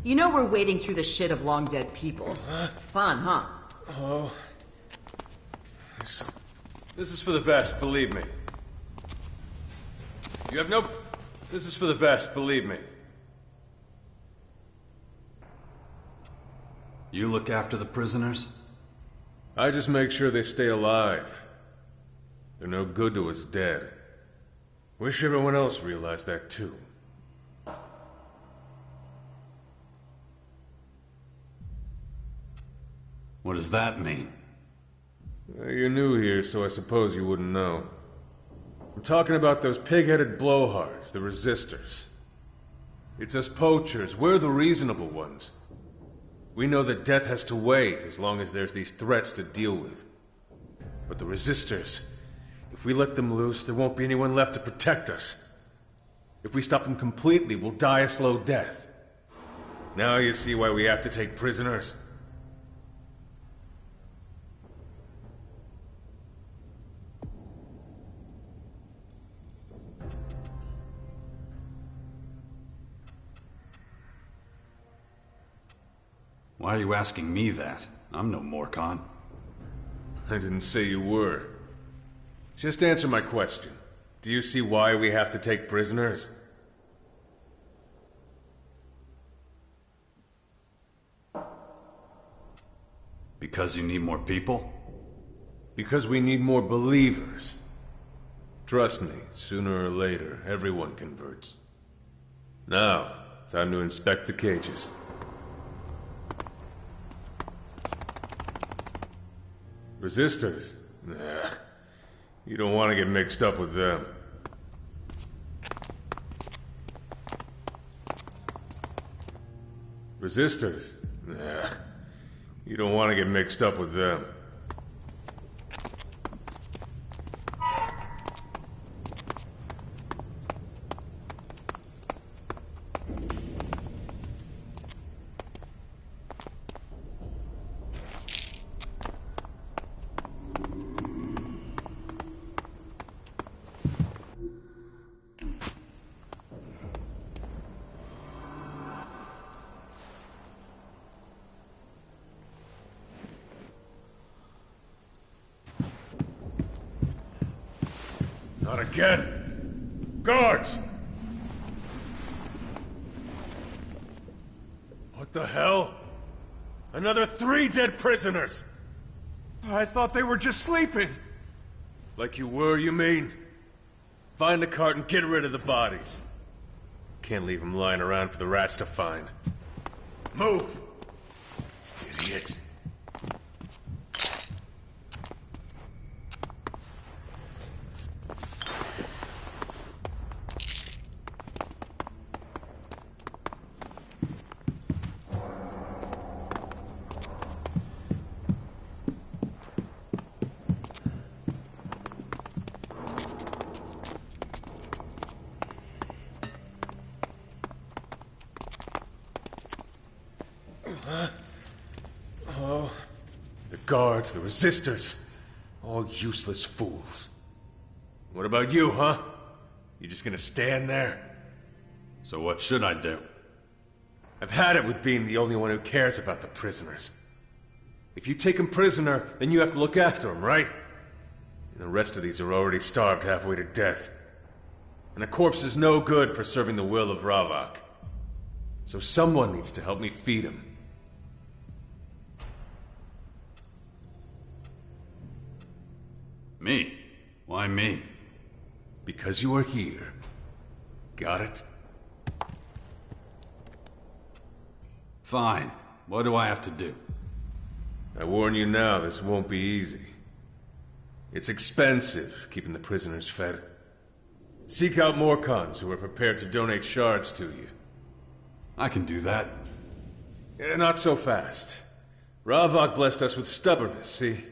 You know we're wading through the shit of long-dead people. Fun, huh? Oh. This is for the best, believe me. You have no... This is for the best, believe me. You look after the prisoners? I just make sure they stay alive. They're no good to us dead. Wish everyone else realized that too. What does that mean? You're new here, so I suppose you wouldn't know. I'm talking about those pig-headed blowhards, the resistors. It's us poachers, we're the reasonable ones. We know that death has to wait as long as there's these threats to deal with. But the resistors, if we let them loose, there won't be anyone left to protect us. If we stop them completely, we'll die a slow death. Now you see why we have to take prisoners? Why are you asking me that? I'm no Morcon. I didn't say you were. Just answer my question. Do you see why we have to take prisoners? Because you need more people? Because we need more believers. Trust me, sooner or later, everyone converts. Now, time to inspect the cages. Resistors? Nah. You don't want to get mixed up with them. Resistors? Nah. You don't want to get mixed up with them. Not again! Guards! What the hell? Another 3 dead prisoners! I thought they were just sleeping. Like you were, you mean? Find the cart and get rid of the bodies. Can't leave them lying around for the rats to find. Move! Idiots. Oh, the guards, the resistors, all useless fools. What about you, huh? You just gonna stand there? So what should I do? I've had it with being the only one who cares about the prisoners. If you take them prisoner, then you have to look after them, right? And the rest of these are already starved halfway to death. And a corpse is no good for serving the will of Ravak. So someone needs to help me feed him. Me? Why me? Because you are here. Got it? Fine. What do I have to do? I warn you now, this won't be easy. It's expensive, keeping the prisoners fed. Seek out Morcons who are prepared to donate shards to you. I can do that. Not so fast. Ravak blessed us with stubbornness, see?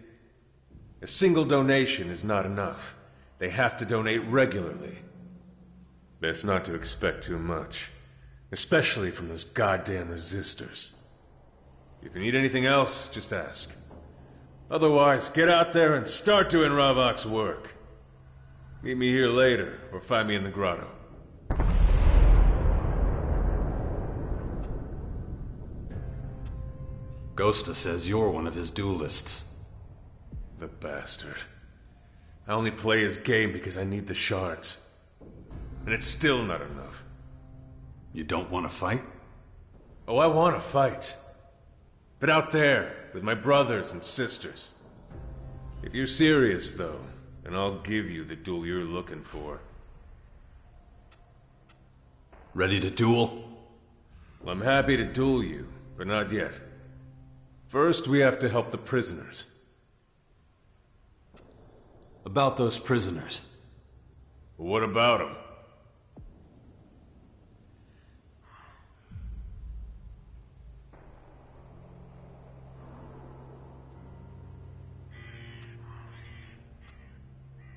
A single donation is not enough. They have to donate regularly. Best not to expect too much. Especially from those goddamn resistors. If you need anything else, just ask. Otherwise, get out there and start doing Ravak's work. Meet me here later, or find me in the grotto. Gosta says you're one of his duelists. The bastard. I only play his game because I need the shards. And it's still not enough. You don't want to fight? Oh, I want to fight. But out there, with my brothers and sisters. If you're serious, though, then I'll give you the duel you're looking for. Ready to duel? Well, I'm happy to duel you, but not yet. First, we have to help the prisoners. About those prisoners. What about them?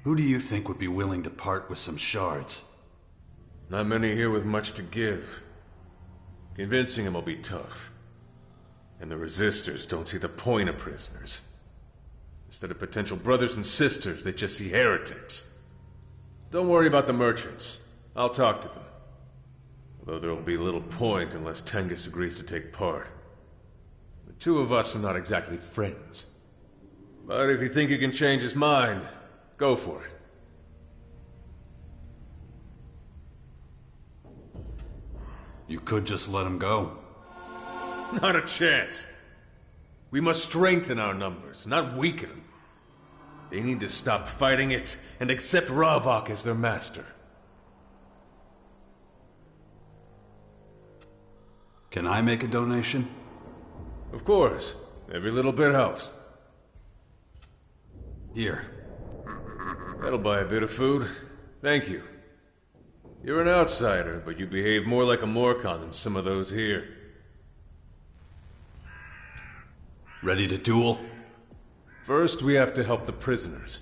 Who do you think would be willing to part with some shards? Not many here with much to give. Convincing them will be tough. And the resistors don't see the point of prisoners. Instead of potential brothers and sisters, they just see heretics. Don't worry about the merchants. I'll talk to them. Although there will be little point unless Tengus agrees to take part. The two of us are not exactly friends. But if you think you can change his mind, go for it. You could just let him go. Not a chance. We must strengthen our numbers, not weaken them. They need to stop fighting it and accept Ravok as their master. Can I make a donation? Of course. Every little bit helps. Here. That'll buy a bit of food. Thank you. You're an outsider, but you behave more like a Morcon than some of those here. Ready to duel? First, we have to help the prisoners.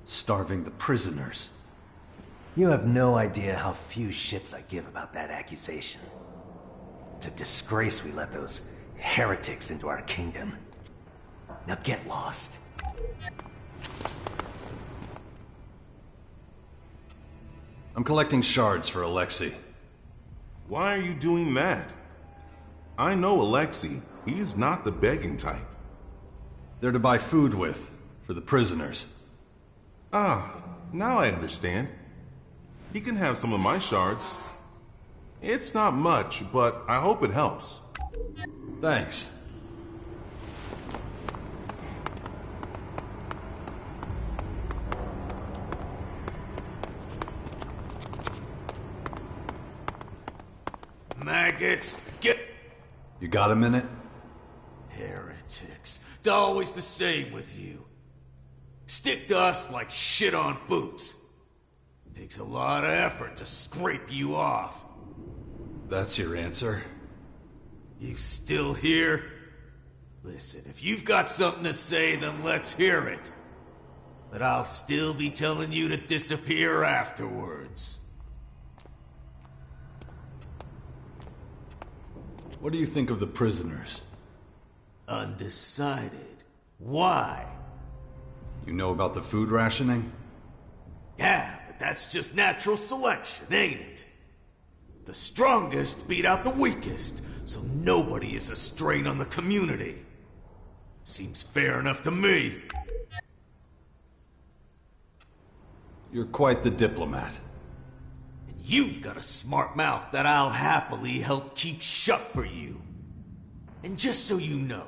Starving the prisoners. You have no idea how few shits I give about that accusation. It's a disgrace we let those heretics into our kingdom. Now get lost. I'm collecting shards for Alexei. Why are you doing that? I know Alexei. He's not the begging type. They're to buy food with, for the prisoners. Ah, now I understand. He can have some of my shards. It's not much, but I hope it helps. Thanks. Maggots, get... You got a minute? Heretics. It's always the same with you. Stick to us like shit on boots. Takes a lot of effort to scrape you off. That's your answer? You still here? Listen, if you've got something to say, then let's hear it. But I'll still be telling you to disappear afterwards. What do you think of the prisoners? Undecided. Why? You know about the food rationing? Yeah, but that's just natural selection, ain't it? The strongest beat out the weakest, so nobody is a strain on the community. Seems fair enough to me. You're quite the diplomat. And you've got a smart mouth that I'll happily help keep shut for you. And just so you know,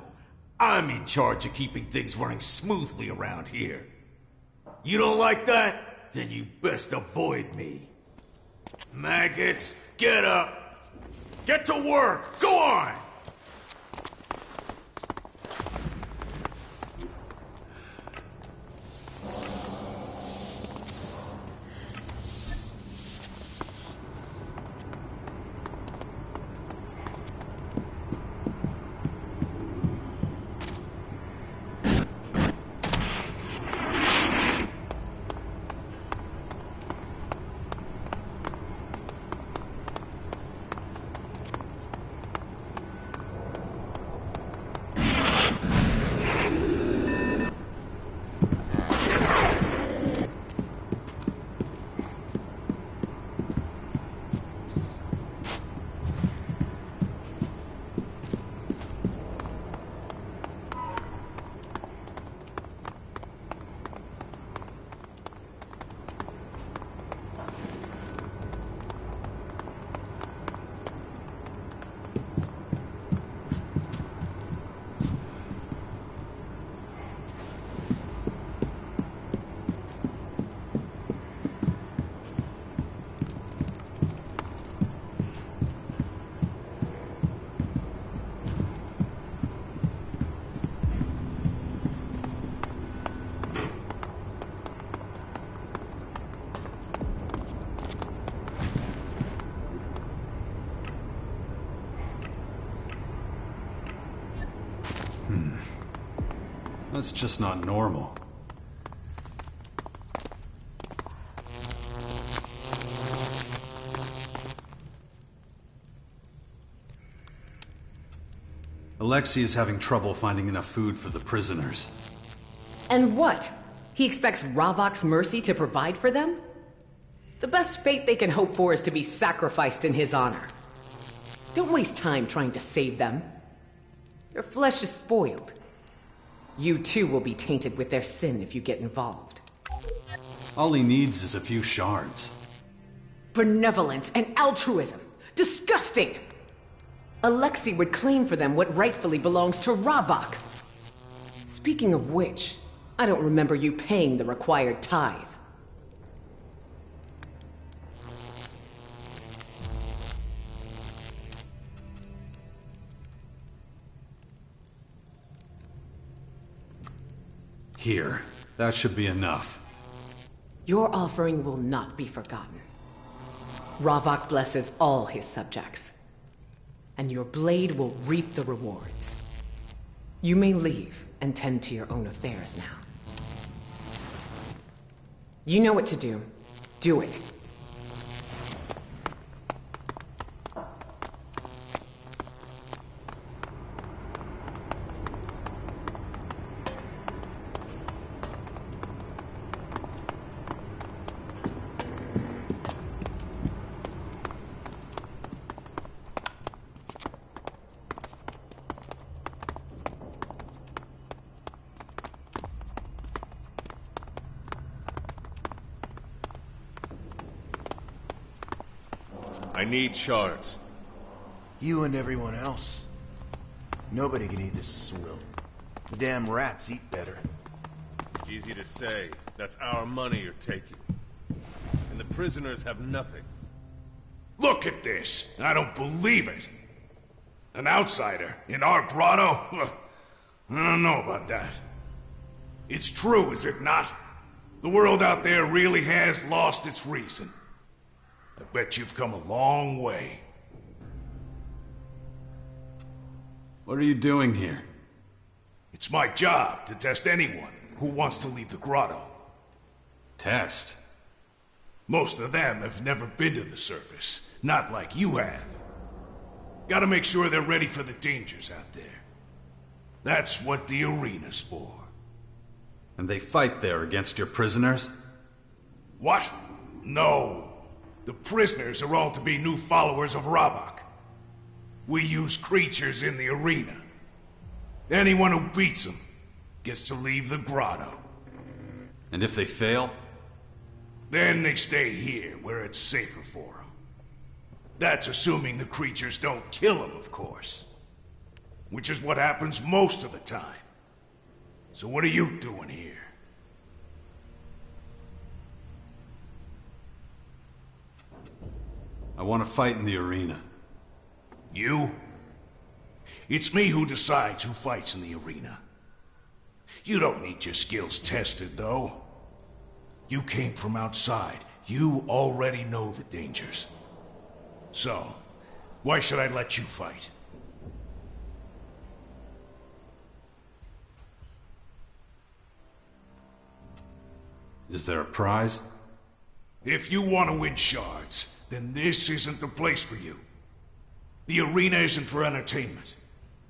I'm in charge of keeping things running smoothly around here. You don't like that? Then you best avoid me. Maggots, get up! Get to work! Go on! That's just not normal. Alexei is having trouble finding enough food for the prisoners. And what? He expects Ravok's mercy to provide for them? The best fate they can hope for is to be sacrificed in his honor. Don't waste time trying to save them. Their flesh is spoiled. You too will be tainted with their sin if you get involved. All he needs is a few shards. Benevolence and altruism. Disgusting! Alexei would claim for them what rightfully belongs to Ravok. Speaking of which, I don't remember you paying the required tithe. Here, that should be enough. Your offering will not be forgotten. Ravok blesses all his subjects, and your blade will reap the rewards. You may leave and tend to your own affairs now. You know what to do. Do it. I need shards. You and everyone else. Nobody can eat this swill. The damn rats eat better. Easy to say. That's our money you're taking. And the prisoners have nothing. Look at this. I don't believe it. An outsider in our grotto? I don't know about that. It's true, is it not? The world out there really has lost its reason. I bet you've come a long way. What are you doing here? It's my job to test anyone who wants to leave the grotto. Test? Most of them have never been to the surface, not like you have. Gotta make sure they're ready for the dangers out there. That's what the arena's for. And they fight there against your prisoners? What? No. The prisoners are all to be new followers of Ravok. We use creatures in the arena. Anyone who beats them gets to leave the grotto. And if they fail? Then they stay here, where it's safer for them. That's assuming the creatures don't kill them, of course. Which is what happens most of the time. So what are you doing here? I want to fight in the arena. You? It's me who decides who fights in the arena. You don't need your skills tested, though. You came from outside. You already know the dangers. So, why should I let you fight? Is there a prize? If you want to win shards, then this isn't the place for you. The arena isn't for entertainment.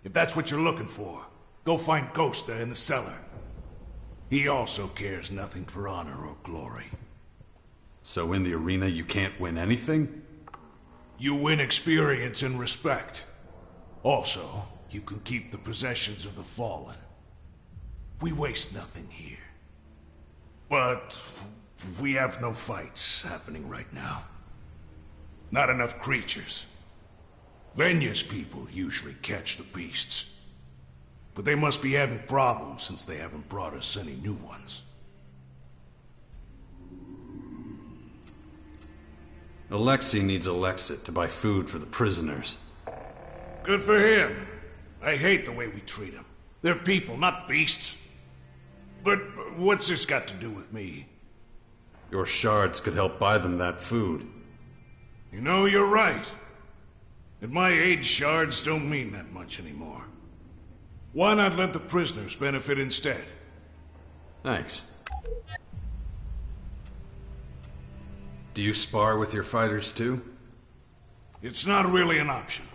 If that's what you're looking for, go find Ghosta in the cellar. He also cares nothing for honor or glory. So in the arena you can't win anything? You win experience and respect. Also, you can keep the possessions of the fallen. We waste nothing here. But we have no fights happening right now. Not enough creatures. Venya's people usually catch the beasts. But they must be having problems since they haven't brought us any new ones. Alexei needs Alexit to buy food for the prisoners. Good for him. I hate the way we treat them. They're people, not beasts. But what's this got to do with me? Your shards could help buy them that food. You know, you're right. At my age, shards don't mean that much anymore. Why not let the prisoners benefit instead? Thanks. Do you spar with your fighters too? It's not really an option.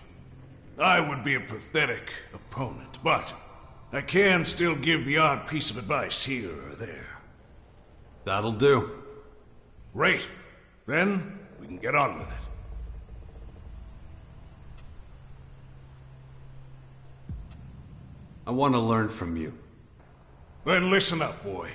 I would be a pathetic opponent, but I can still give the odd piece of advice here or there. That'll do. Great. Then we can get on with it. I want to learn from you. Then listen up, boy.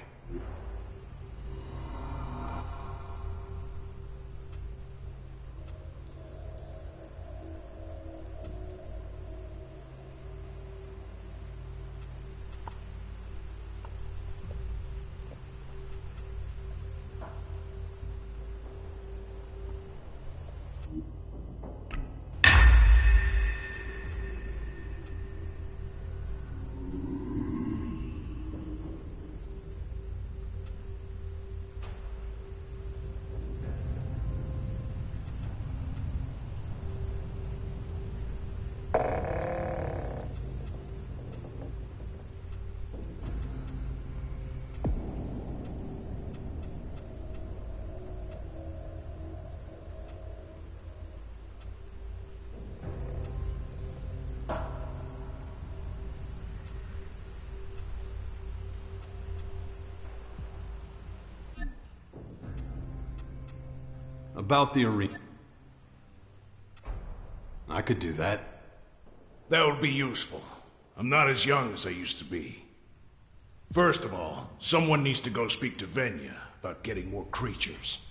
About the arena. I could do that. That would be useful. I'm not as young as I used to be. First of all, someone needs to go speak to Venya about getting more creatures.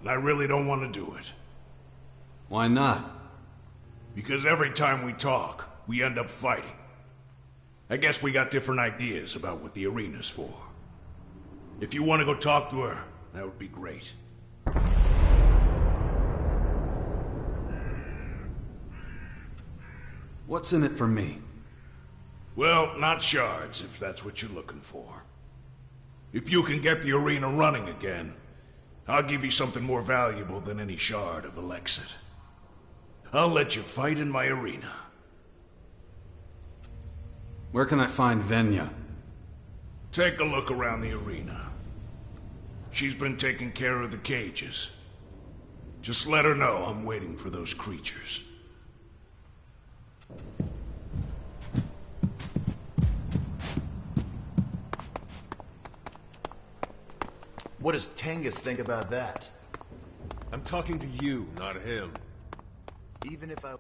And I really don't want to do it. Why not? Because every time we talk, we end up fighting. I guess we got different ideas about what the arena's for. If you want to go talk to her, that would be great. What's in it for me? Well, not shards, if that's what you're looking for. If you can get the arena running again, I'll give you something more valuable than any shard of ELEX. I'll let you fight in my arena. Where can I find Venya? Take a look around the arena. She's been taking care of the cages. Just let her know I'm waiting for those creatures. What does Tengus think about that? I'm talking to you, not him. Even if I...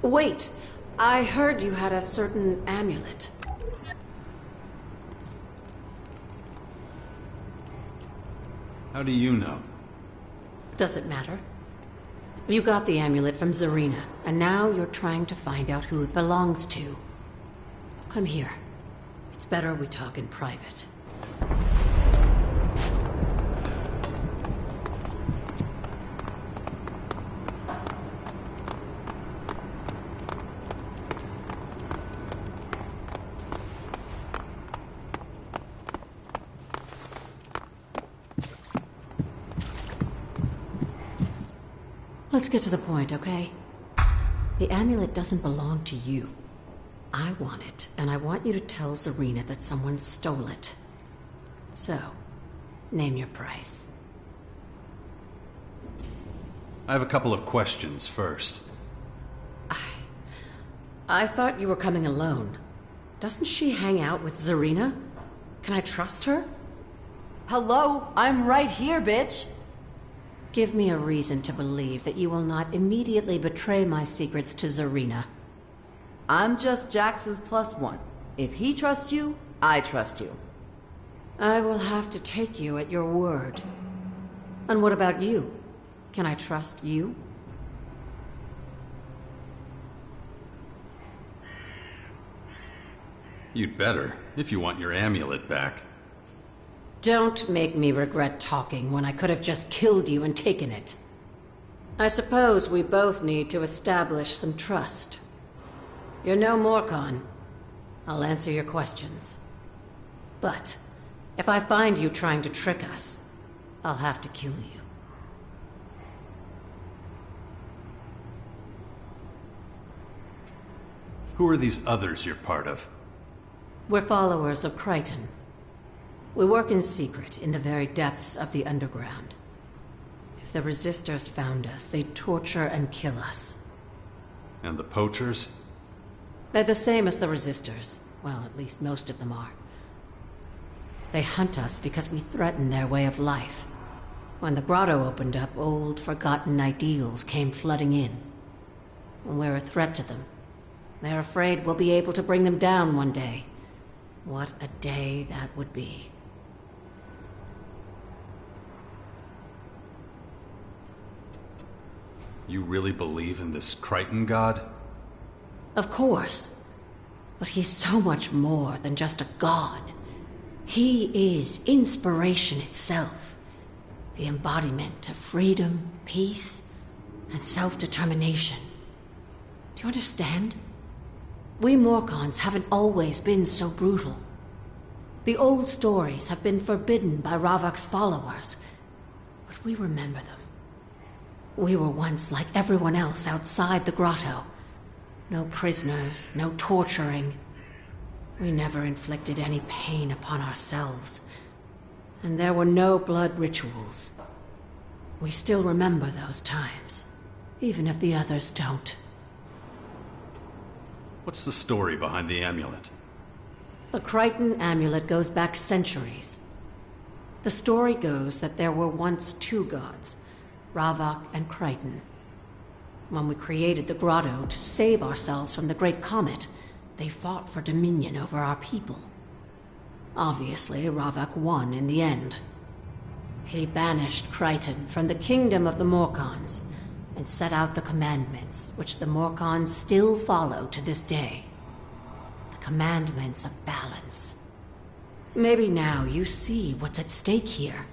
Wait, I heard you had a certain amulet. How do you know? Does it matter? You got the amulet from Zarina, and now you're trying to find out who it belongs to. Come here. It's better we talk in private. Let's get to the point, okay? The amulet doesn't belong to you. I want it, and I want you to tell Zarina that someone stole it. So, name your price. I have a couple of questions first. I thought you were coming alone. Doesn't she hang out with Zarina? Can I trust her? Hello? I'm right here, bitch! Give me a reason to believe that you will not immediately betray my secrets to Zarina. I'm just Jax's +1. If he trusts you, I trust you. I will have to take you at your word. And what about you? Can I trust you? You'd better, if you want your amulet back. Don't make me regret talking when I could have just killed you and taken it. I suppose we both need to establish some trust. You're no Morcon. I'll answer your questions. But if I find you trying to trick us, I'll have to kill you. Who are these others you're part of? We're followers of Crichton. We work in secret in the very depths of the underground. If the Resistors found us, they'd torture and kill us. And the poachers? They're the same as the Resistors. Well, at least most of them are. They hunt us because we threaten their way of life. When the grotto opened up, old, forgotten ideals came flooding in. When we're a threat to them, they're afraid we'll be able to bring them down one day. What a day that would be. You really believe in this Crichton god? Of course. But he's so much more than just a god. He is inspiration itself. The embodiment of freedom, peace, and self-determination. Do you understand? We Morcons haven't always been so brutal. The old stories have been forbidden by Ravok's followers, but we remember them. We were once like everyone else outside the grotto. No prisoners, no torturing. We never inflicted any pain upon ourselves. And there were no blood rituals. We still remember those times, even if the others don't. What's the story behind the amulet? The Crichton amulet goes back centuries. The story goes that there were once two gods, Ravok and Crichton. When we created the grotto to save ourselves from the Great Comet, they fought for dominion over our people. Obviously, Ravok won in the end. He banished Crichton from the kingdom of the Morcons and set out the commandments, which the Morcons still follow to this day. The commandments of balance. Maybe now you see what's at stake here.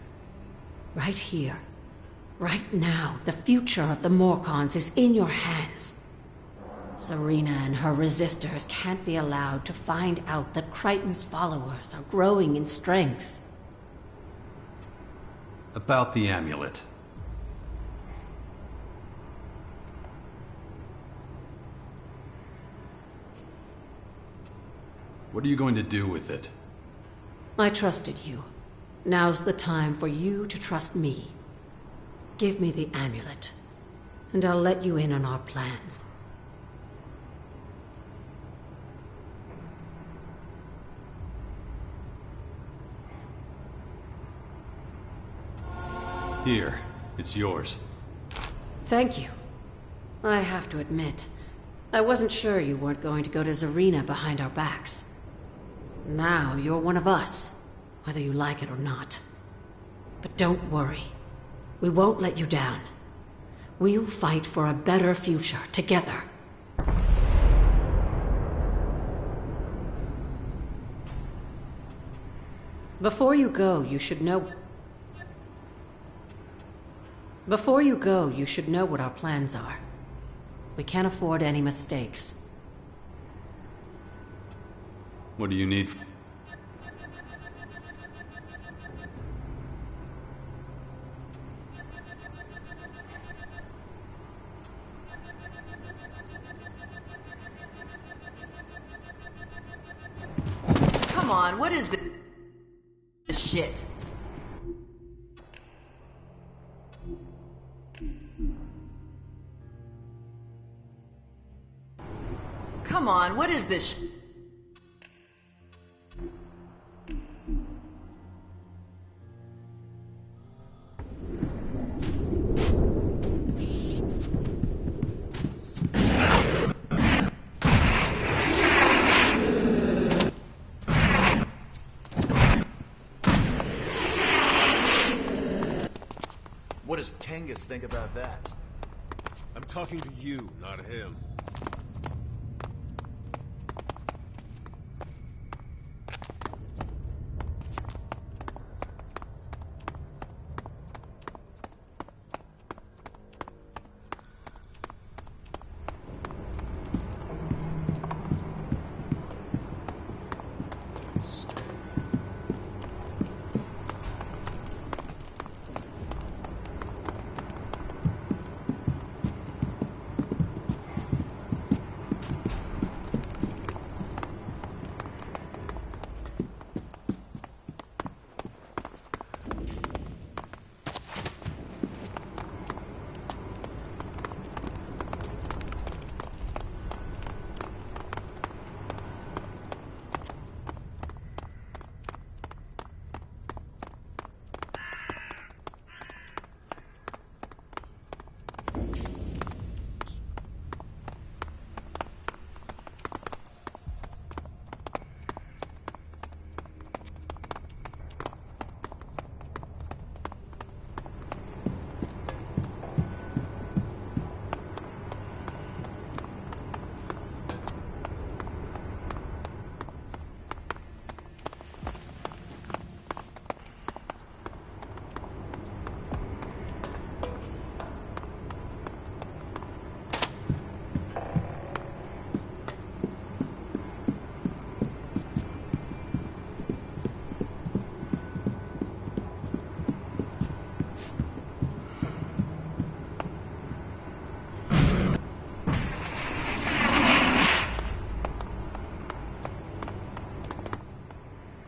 Right here. Right now, the future of the Morcons is in your hands. Zarina and her resistors can't be allowed to find out that Crichton's followers are growing in strength. About the amulet. What are you going to do with it? I trusted you. Now's the time for you to trust me. Give me the amulet, and I'll let you in on our plans. Here, it's yours. Thank you. I have to admit, I wasn't sure you weren't going to go to Zarina behind our backs. Now you're one of us, whether you like it or not. But don't worry. We won't let you down. We'll fight for a better future together. Before you go, you should know... Before you go, you should know what our plans are. We can't afford any mistakes. What do you need? Come on, what is this shit? Come on, what is this What does Tengus think about that? I'm talking to you, not him.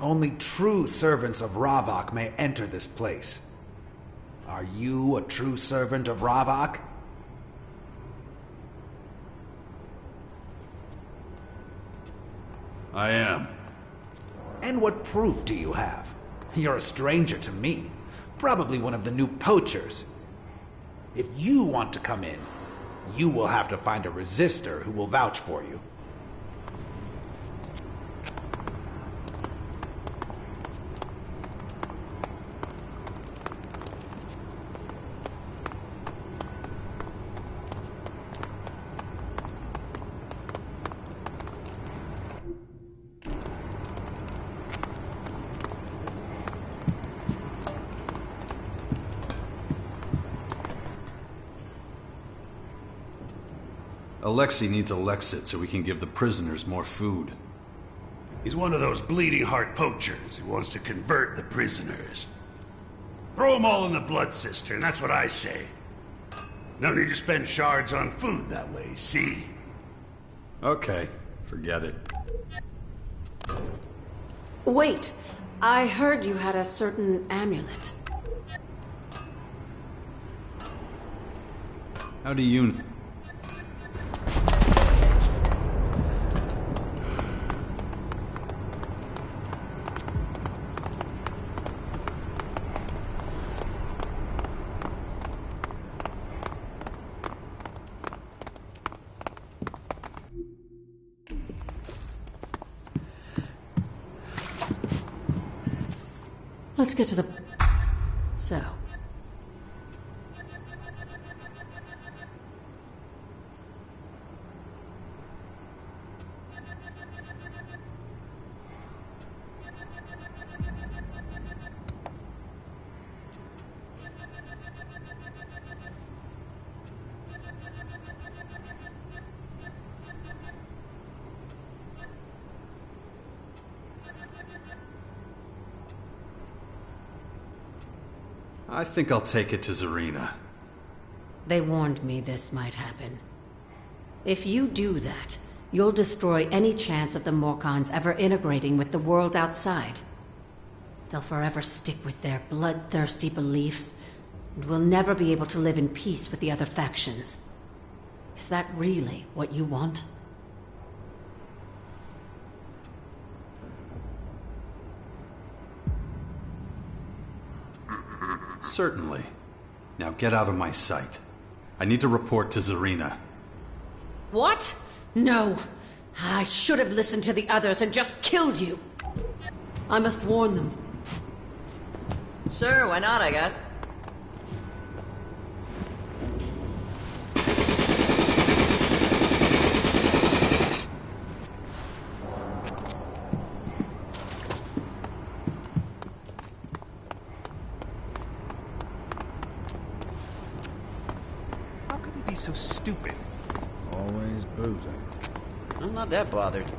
Only true servants of Ravok may enter this place. Are you a true servant of Ravok? I am. And what proof do you have? You're a stranger to me. Probably one of the new poachers. If you want to come in, you will have to find a resistor who will vouch for you. Alexei needs Alexit so we can give the prisoners more food. He's one of those bleeding heart poachers who wants to convert the prisoners. Throw them all in the blood cistern, that's what I say. No need to spend shards on food that way, see? Okay, forget it. Wait, I heard you had a certain amulet. How do you... Let's get to the... So... I think I'll take it to Zarina. They warned me this might happen. If you do that, you'll destroy any chance of the Morcons ever integrating with the world outside. They'll forever stick with their bloodthirsty beliefs, and we'll never be able to live in peace with the other factions. Is that really what you want? Certainly. Now get out of my sight. I need to report to Zarina. What? No. I should have listened to the others and just killed you. I must warn them. Sure, why not, I guess. How could he be so stupid? Always boozing. I'm not that bothered.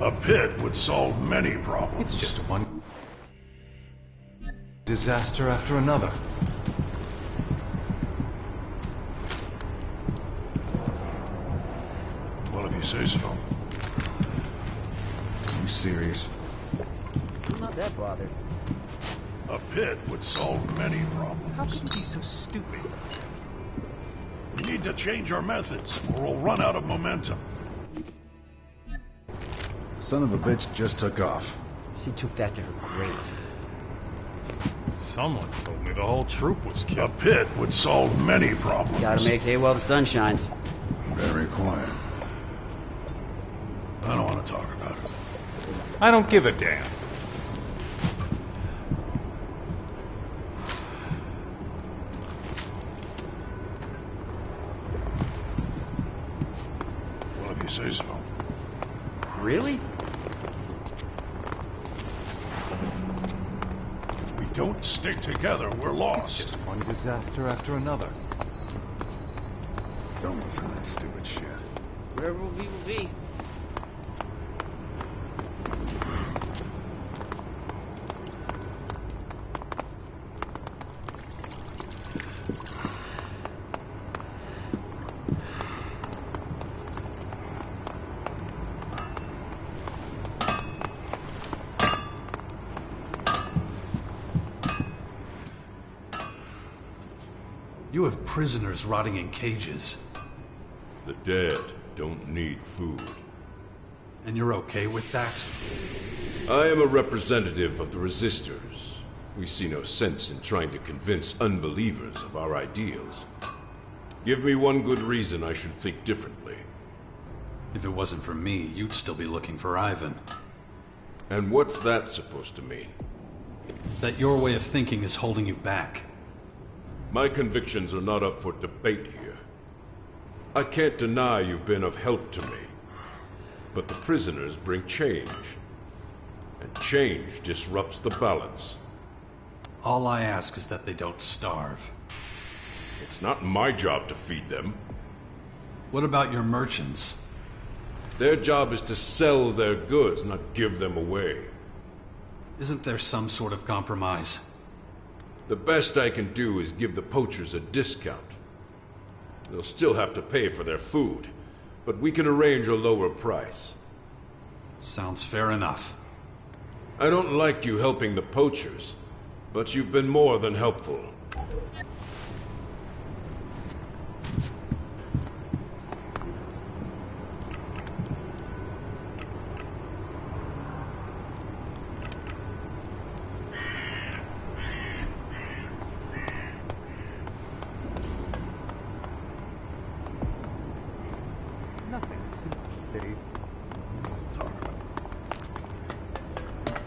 A pit would solve many problems. It's just one disaster after another. Well, if you say so. You serious? I'm not that bothered. A pit would solve many problems. How could he be so stupid? We need to change our methods, or we'll run out of momentum. Son of a bitch just took off. She took that to her grave. Someone told me the whole troop was killed. A pit would solve many problems. Gotta make hay while the sun shines. Very quiet. I don't want to talk about it. I don't give a damn. Well, if you say so. Really? If we don't stick together, we're lost. Just one disaster after another. Don't listen to that stupid shit. Wherever we will be. You have prisoners rotting in cages. The dead don't need food. And you're okay with that? I am a representative of the Resistors. We see no sense in trying to convince unbelievers of our ideals. Give me one good reason I should think differently. If it wasn't for me, you'd still be looking for Ivan. And what's that supposed to mean? That your way of thinking is holding you back. My convictions are not up for debate here. I can't deny you've been of help to me. But the prisoners bring change. And change disrupts the balance. All I ask is that they don't starve. It's not my job to feed them. What about your merchants? Their job is to sell their goods, not give them away. Isn't there some sort of compromise? The best I can do is give the poachers a discount. They'll still have to pay for their food, but we can arrange a lower price. Sounds fair enough. I don't like you helping the poachers, but you've been more than helpful.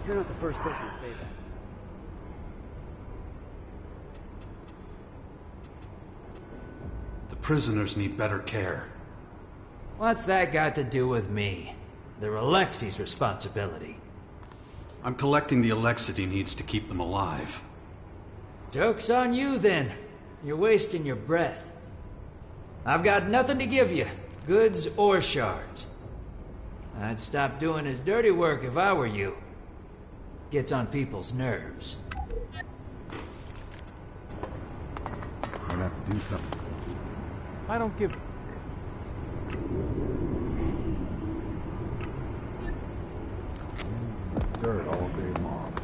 You're not the first person to say that. The prisoners need better care. What's that got to do with me? They're Alexi's responsibility. I'm collecting the ELEX he needs to keep them alive. Joke's on you, then. You're wasting your breath. I've got nothing to give you, goods or shards. I'd stop doing his dirty work if I were you. Gets on people's nerves. Gonna have to do something. I don't give... Dirt all day long.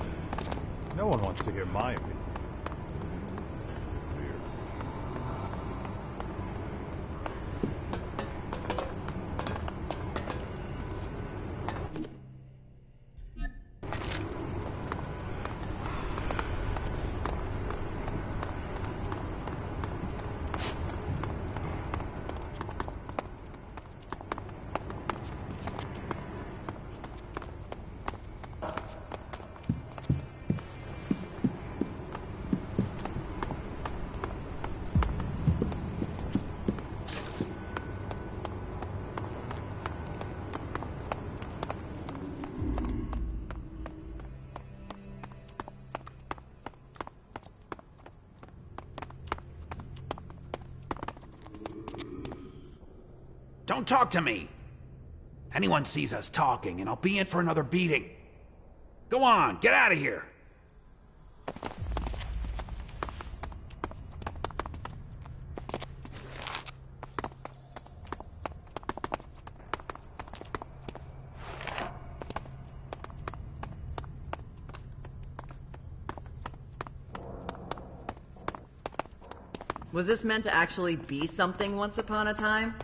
No one wants to hear my opinion. Don't talk to me! Anyone sees us talking, and I'll be in for another beating. Go on, get out of here! Was this meant to actually be something once upon a time?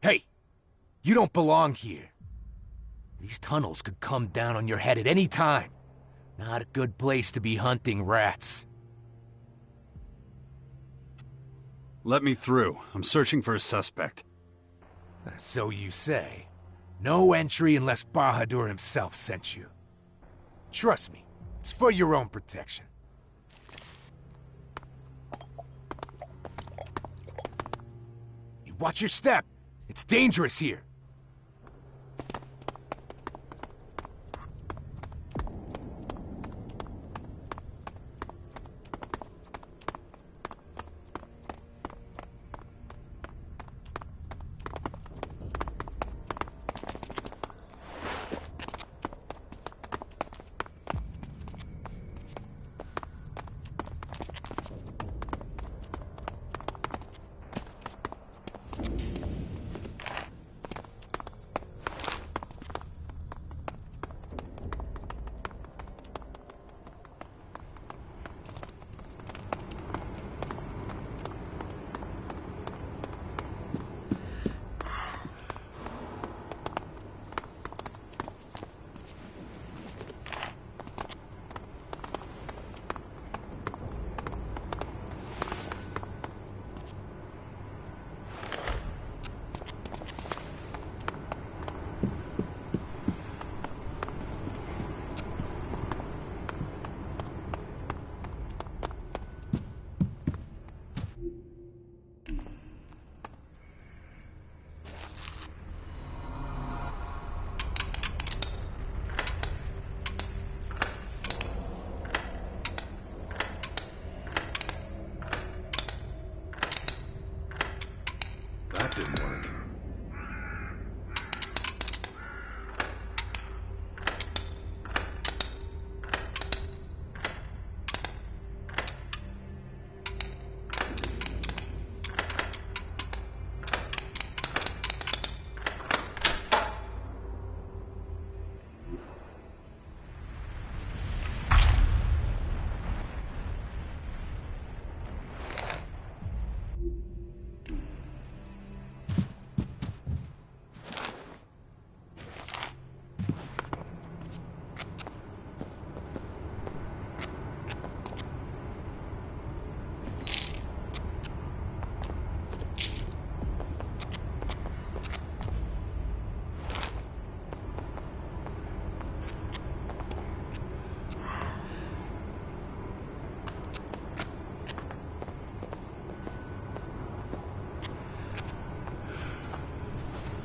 Hey, you don't belong here. These tunnels could come down on your head at any time. Not a good place to be hunting rats. Let me through. I'm searching for a suspect. So you say. No entry unless Bahadur himself sent you. Trust me, it's for your own protection. You watch your step. It's dangerous here. That didn't work.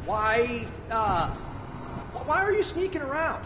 Why are you sneaking around?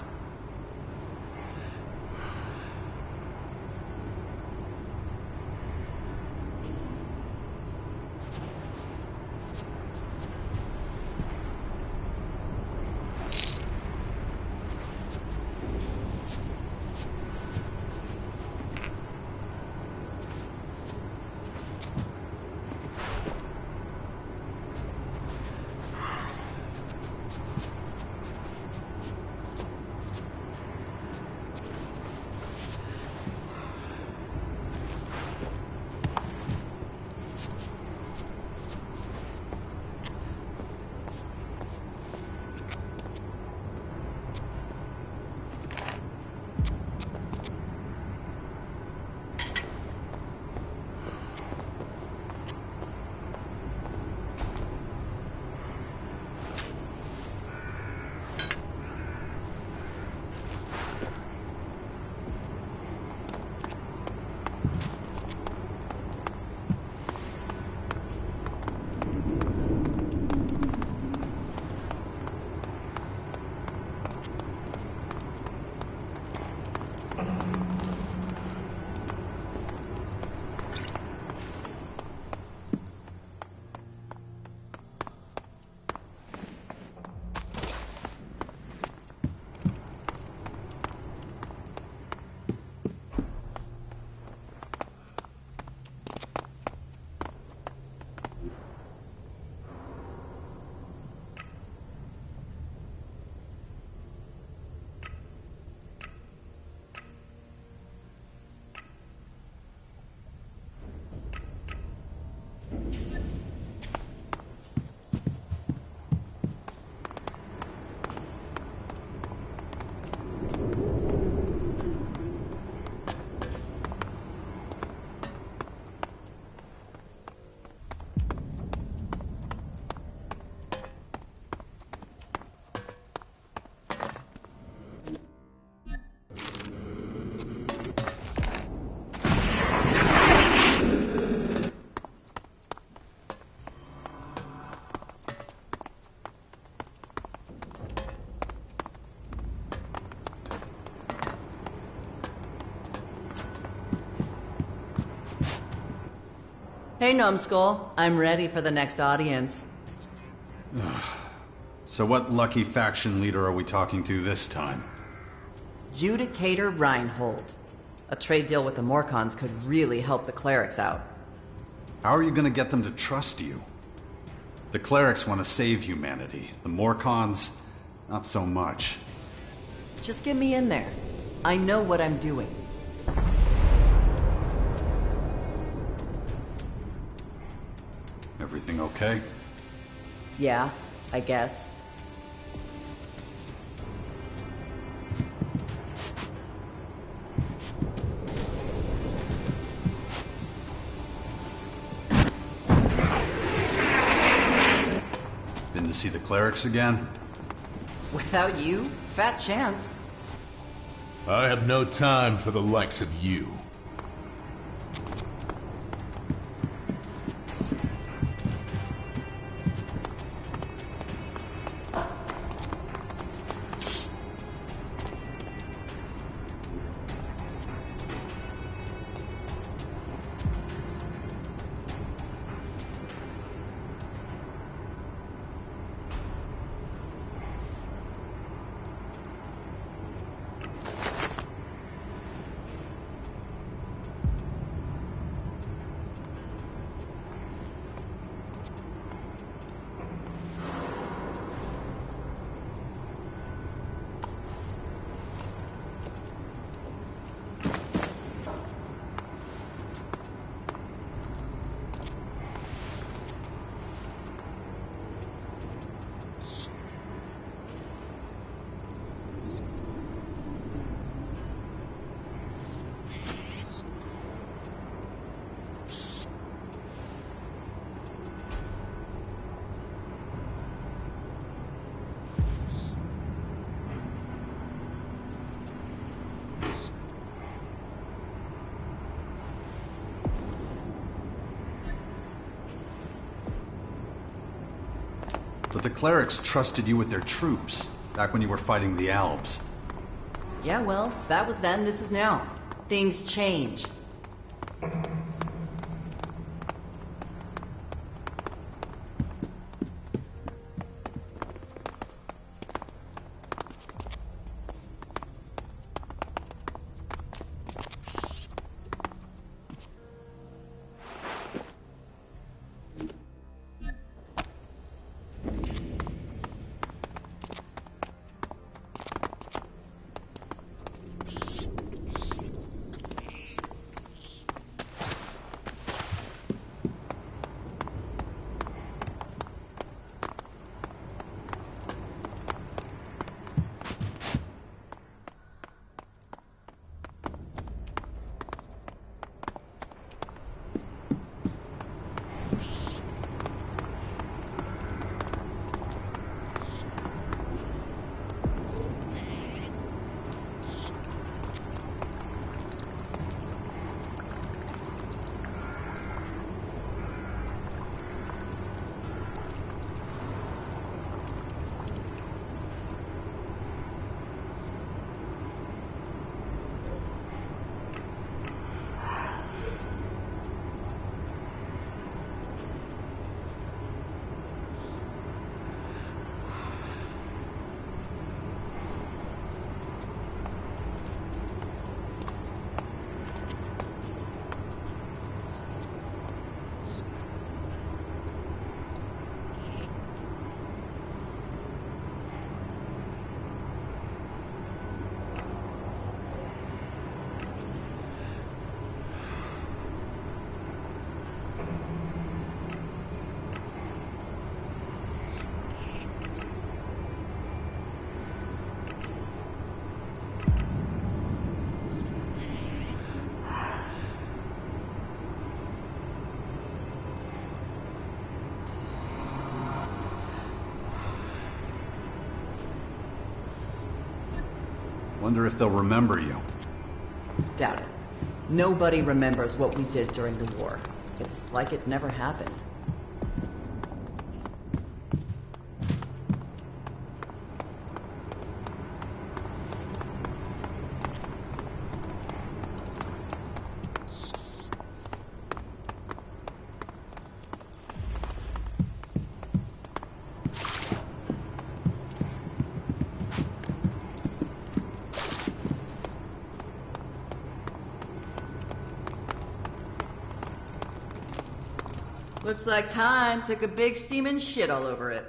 Hey, Numbskull. I'm ready for the next audience. So what lucky faction leader are we talking to this time? Judicator Reinhold. A trade deal with the Morcons could really help the clerics out. How are you gonna get them to trust you? The clerics want to save humanity. The Morcons, not so much. Just get me in there. I know what I'm doing. Everything okay? Yeah, I guess. Been to see the clerics again? Without you, fat chance. I have no time for the likes of you. But the clerics trusted you with their troops, back when you were fighting the Albs. Yeah, well, that was then, this is now. Things change. Wonder if they'll remember you. Doubt it. Nobody remembers what we did during the war. It's like it never happened. Looks like time took a big steaming shit all over it.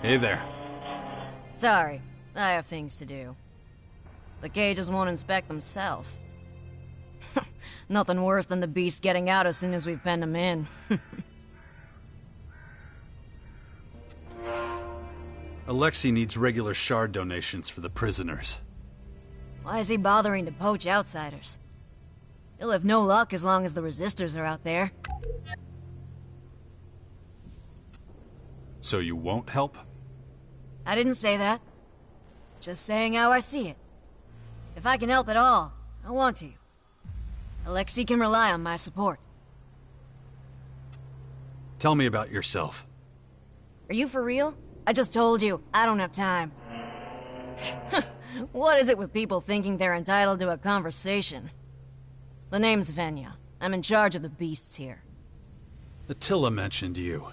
Hey there. Sorry, I have things to do. The cages won't inspect themselves. Nothing worse than the beast getting out as soon as we've penned them in. Alexei needs regular shard donations for the prisoners. Why is he bothering to poach outsiders? He'll have no luck as long as the resistors are out there. So you won't help? I didn't say that. Just saying how I see it. If I can help at all, I want to. Alexei can rely on my support. Tell me about yourself. Are you for real? I just told you, I don't have time. What is it with people thinking they're entitled to a conversation? The name's Venya. I'm in charge of the beasts here. Attila mentioned you.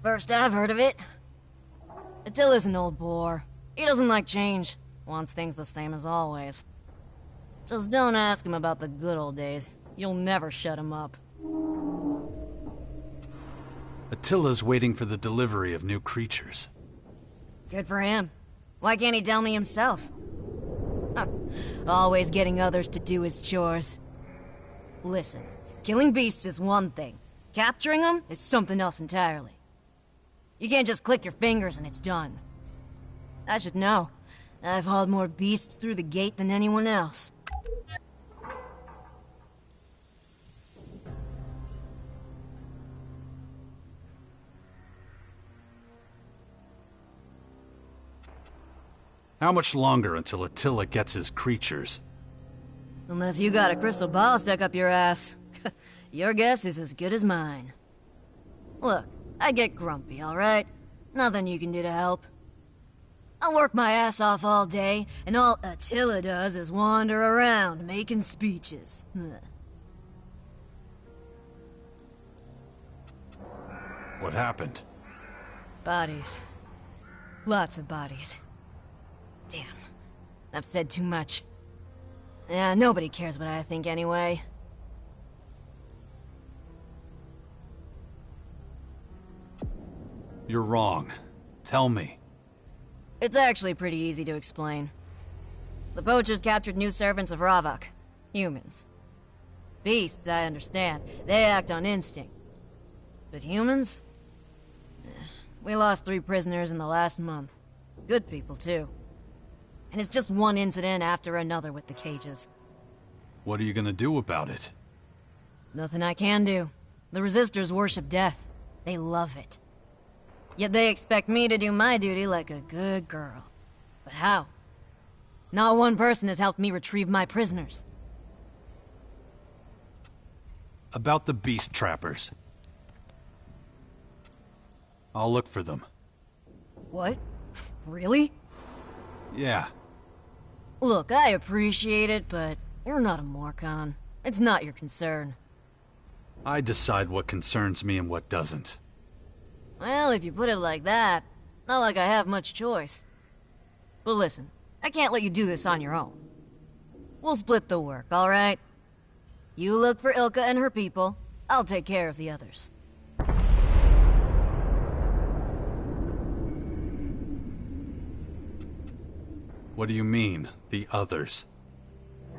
First I've heard of it. Attila's an old bore. He doesn't like change. Wants things the same as always. Just don't ask him about the good old days. You'll never shut him up. Attila's waiting for the delivery of new creatures. Good for him. Why can't he tell me himself? Huh. Always getting others to do his chores. Listen, killing beasts is one thing. Capturing them is something else entirely. You can't just click your fingers and it's done. I should know. I've hauled more beasts through the gate than anyone else. How much longer until Attila gets his creatures? Unless you got a crystal ball stuck up your ass. Your guess is as good as mine. Look, I get grumpy, alright? Nothing you can do to help. I work my ass off all day, and all Attila does is wander around making speeches. What happened? Bodies. Lots of bodies. Damn. I've said too much. Yeah, nobody cares what I think anyway. You're wrong. Tell me. It's actually pretty easy to explain. The poachers captured new servants of Ravok. Humans. Beasts, I understand. They act on instinct. But humans? We lost 3 prisoners in the last month. Good people, too. And it's just one incident after another with the cages. What are you gonna do about it? Nothing I can do. The resistors worship death. They love it. Yet they expect me to do my duty like a good girl. But how? Not one person has helped me retrieve my prisoners. About the beast trappers. I'll look for them. What? Really? Yeah. Look, I appreciate it, but you're not a Morcon. It's not your concern. I decide what concerns me and what doesn't. Well, if you put it like that, not like I have much choice. But listen, I can't let you do this on your own. We'll split the work, alright? You look for Ilka and her people, I'll take care of the others. What do you mean, the others?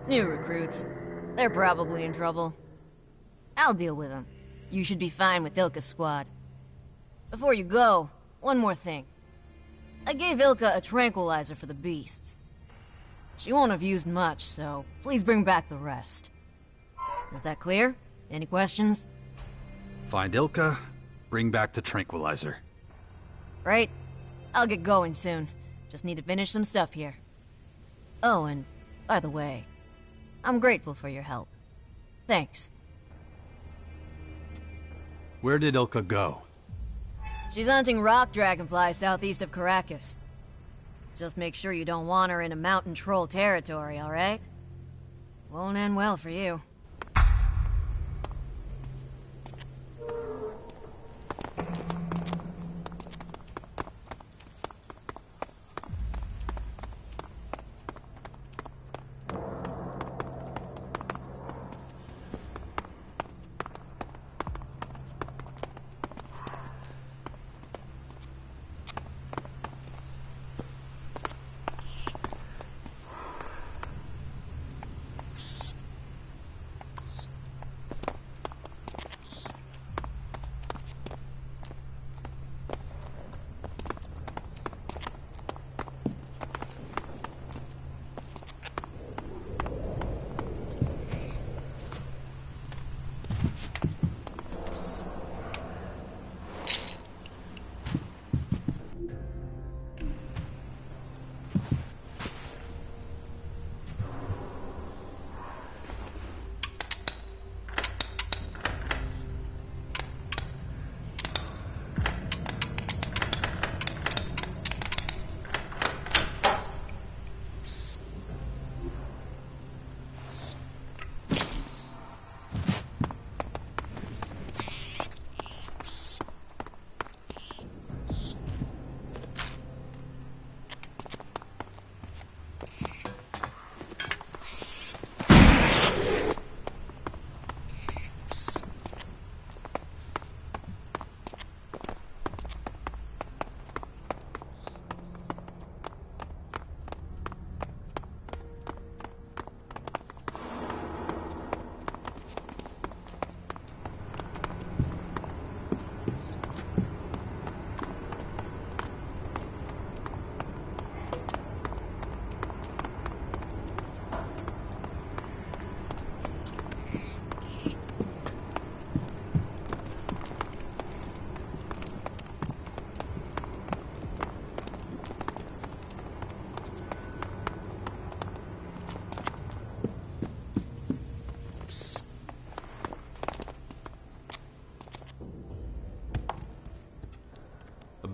New recruits. They're probably in trouble. I'll deal with them. You should be fine with Ilka's squad. Before you go, one more thing. I gave Ilka a tranquilizer for the beasts. She won't have used much, so please bring back the rest. Is that clear? Any questions? Find Ilka, bring back the tranquilizer. Right. I'll get going soon. Just need to finish some stuff here. Oh, and by the way, I'm grateful for your help. Thanks. Where did Ilka go? She's hunting rock dragonflies southeast of Caracas. Just make sure you don't want her in a mountain troll territory, alright? Won't end well for you.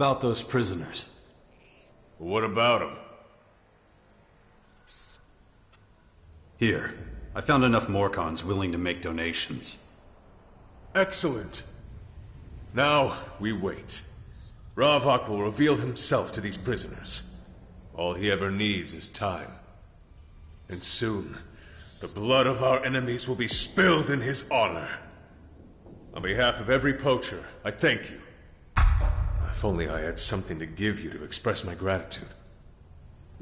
About those prisoners. What about them? Here, I found enough Morcons willing to make donations. Excellent. Now, we wait. Ravok will reveal himself to these prisoners. All he ever needs is time. And soon, the blood of our enemies will be spilled in his honor. On behalf of every poacher, I thank you. If only I had something to give you to express my gratitude.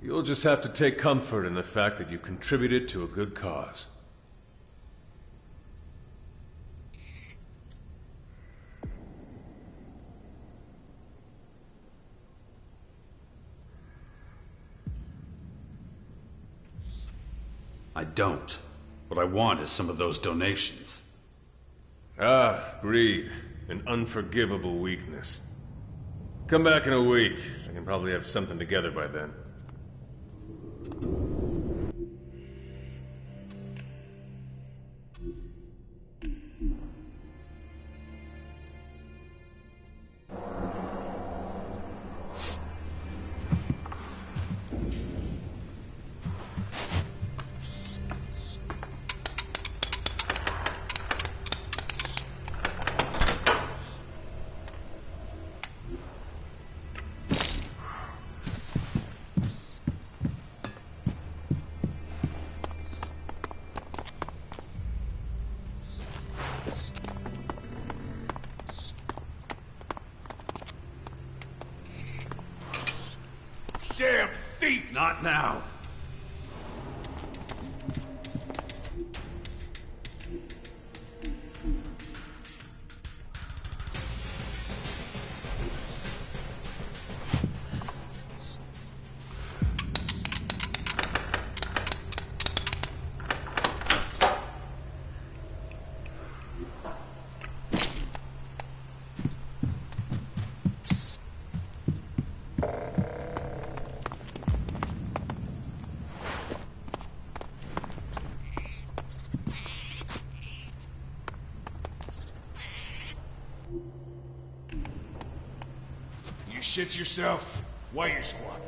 You'll just have to take comfort in the fact that you contributed to a good cause. I don't. What I want is some of those donations. Ah, greed. An unforgivable weakness. Come back in a week. I can probably have something together by then. Damn thief! Not now. You shit yourself? Why you squat?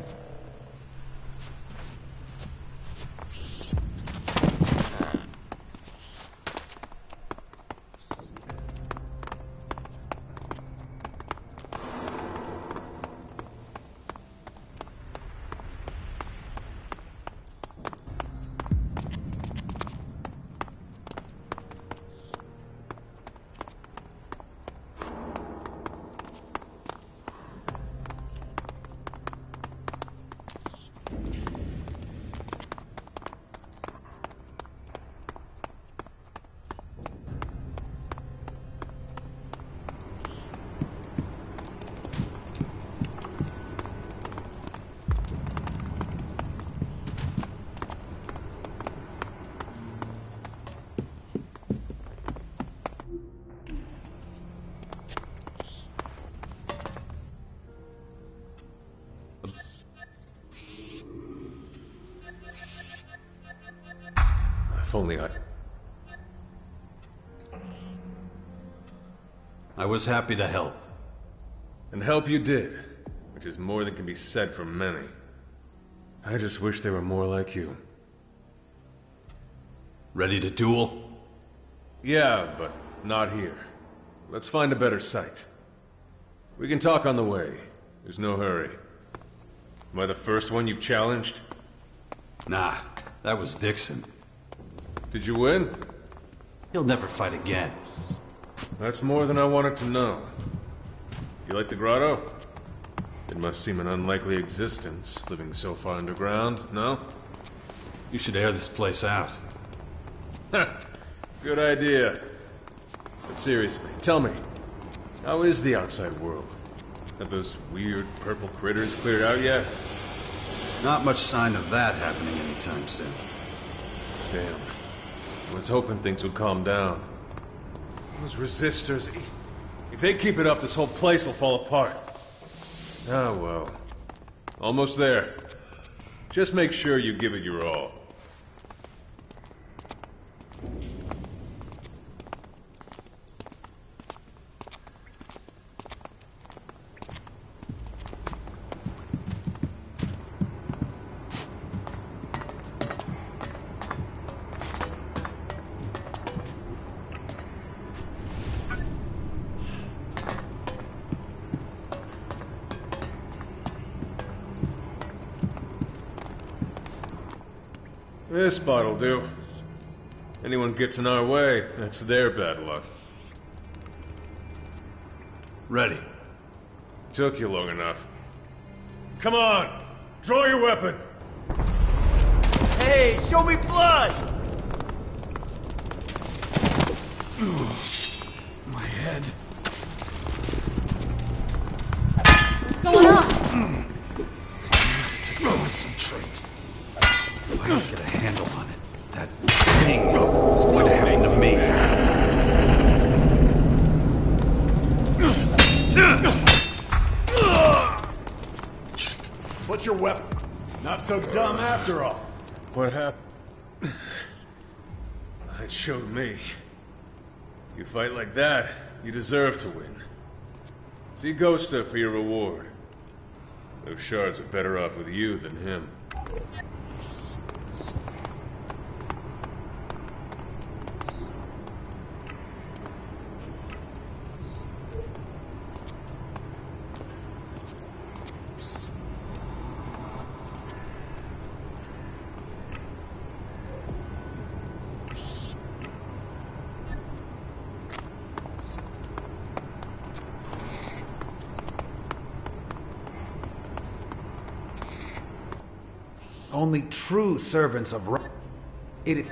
If only I was happy to help. And help you did, which is more than can be said for many. I just wish they were more like you. Ready to duel? Yeah, but not here. Let's find a better site. We can talk on the way. There's no hurry. Am I the first one you've challenged? Nah, that was Dixon. Did you win? He'll never fight again. That's more than I wanted to know. You like the grotto? It must seem an unlikely existence, living so far underground, no? You should air this place out. Good idea. But seriously, tell me, how is the outside world? Have those weird purple critters cleared out yet? Not much sign of that happening anytime soon. Damn. I was hoping things would calm down. Those resistors, if they keep it up, this whole place will fall apart. Ah, well. Almost there. Just make sure you give it your all. This spot'll do. Anyone gets in our way, that's their bad luck. Ready. Took you long enough. Come on! Draw your weapon! Hey, show me blood! My head. What's going on? To concentrate. If I don't get a handle on it, that thing is going to happen to me. What's your weapon? Not so dumb after all. What happened? It showed me. You fight like that, you deserve to win. See Ghosta for your reward. Those shards are better off with you than him. Only true servants of it.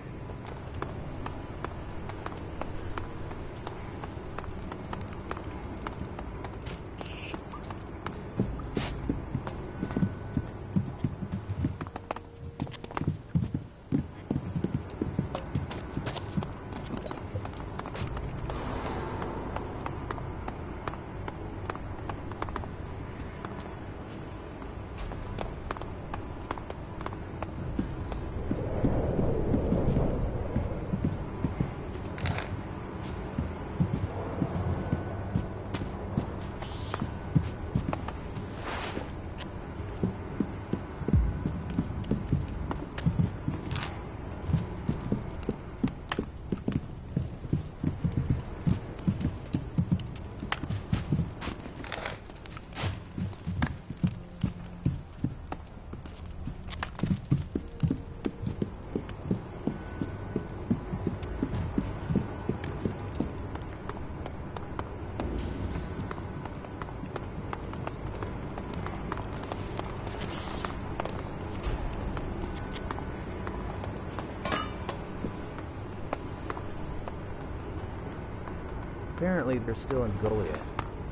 Apparently they're still in Golia.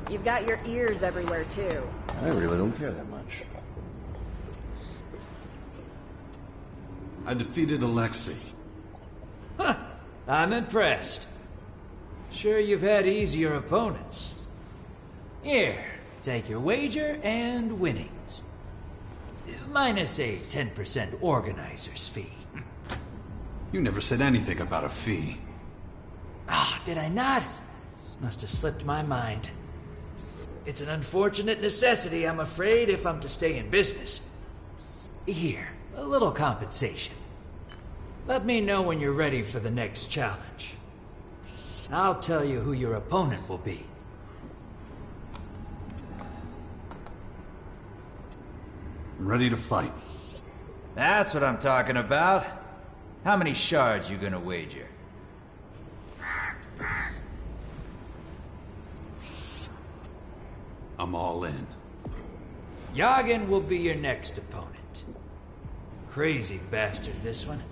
You've got your ears everywhere, too. I really don't care that much. I defeated Alexei. Huh. I'm impressed. Sure you've had easier opponents. Here, take your wager and winnings. Minus a 10% organizer's fee. You never said anything about a fee. Ah, did I not? Must have slipped my mind. It's an unfortunate necessity, I'm afraid, if I'm to stay in business. Here, a little compensation. Let me know when you're ready for the next challenge. I'll tell you who your opponent will be. I'm ready to fight. That's what I'm talking about. How many shards you gonna wager? I'm all in. Yagen will be your next opponent. Crazy bastard, this one.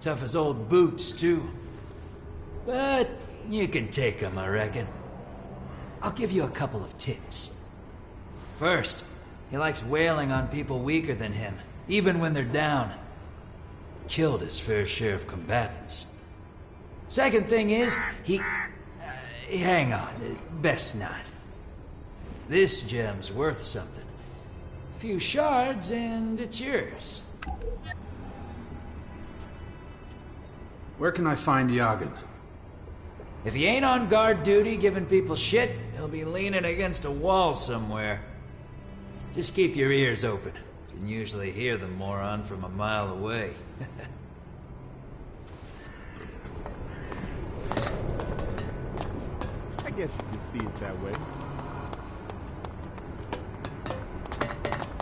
Tough as old boots, too. But you can take him, I reckon. I'll give you a couple of tips. First, he likes wailing on people weaker than him, even when they're down. Killed his fair share of combatants. Second thing is, hang on, best not. This gem's worth something. A few shards and it's yours. Where can I find Yagen? If he ain't on guard duty giving people shit, he'll be leaning against a wall somewhere. Just keep your ears open. You can usually hear the moron from a mile away. I guess you can see it that way.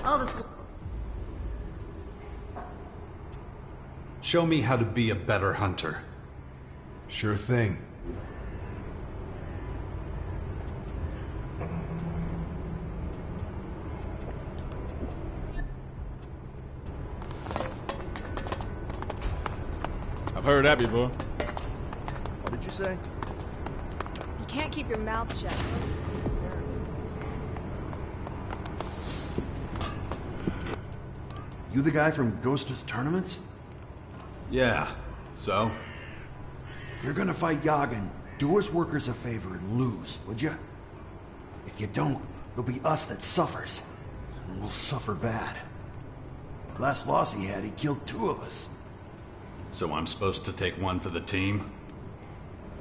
All this. Show me how to be a better hunter. Sure thing. I've heard that before. What did you say? You can't keep your mouth shut. You the guy from Ghost's tournaments? Yeah, so? If you're gonna fight Yagan, do us workers a favor and lose, would you? If you don't, it'll be us that suffers. And we'll suffer bad. Last loss he had, he killed 2 of us. So I'm supposed to take one for the team?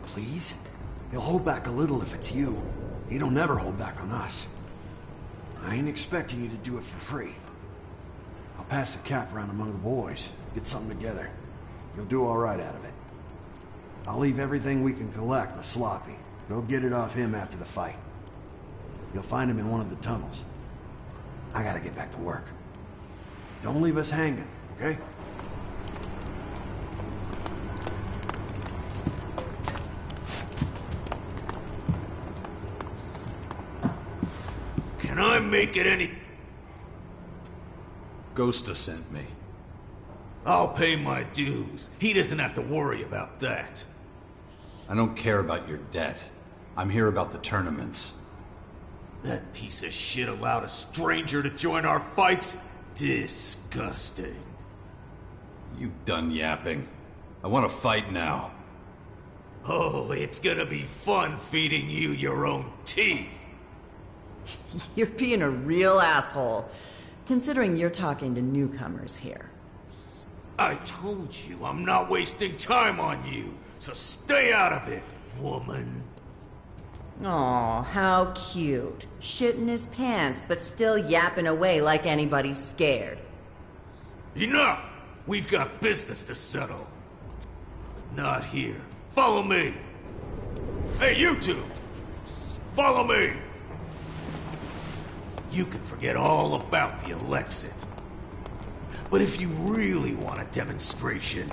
Please? He'll hold back a little if it's you. He don't never hold back on us. I ain't expecting you to do it for free. I'll pass the cap around among the boys. Get something together. You'll do all right out of it. I'll leave everything we can collect with Sloppy. Go get it off him after the fight. You'll find him in one of the tunnels. I gotta get back to work. Don't leave us hanging, okay? Can I make it any... Ghosta sent me. I'll pay my dues. He doesn't have to worry about that. I don't care about your debt. I'm here about the tournaments. That piece of shit allowed a stranger to join our fights? Disgusting. You done yapping. I want to fight now. Oh, it's gonna be fun feeding you your own teeth. You're being a real asshole, considering you're talking to newcomers here. I told you I'm not wasting time on you, so stay out of it, woman. Aw, how cute. Shitting his pants, but still yapping away like anybody's scared. Enough! We've got business to settle. But not here. Follow me. Hey, you two! Follow me! You can forget all about the Elexit. But if you really want a demonstration,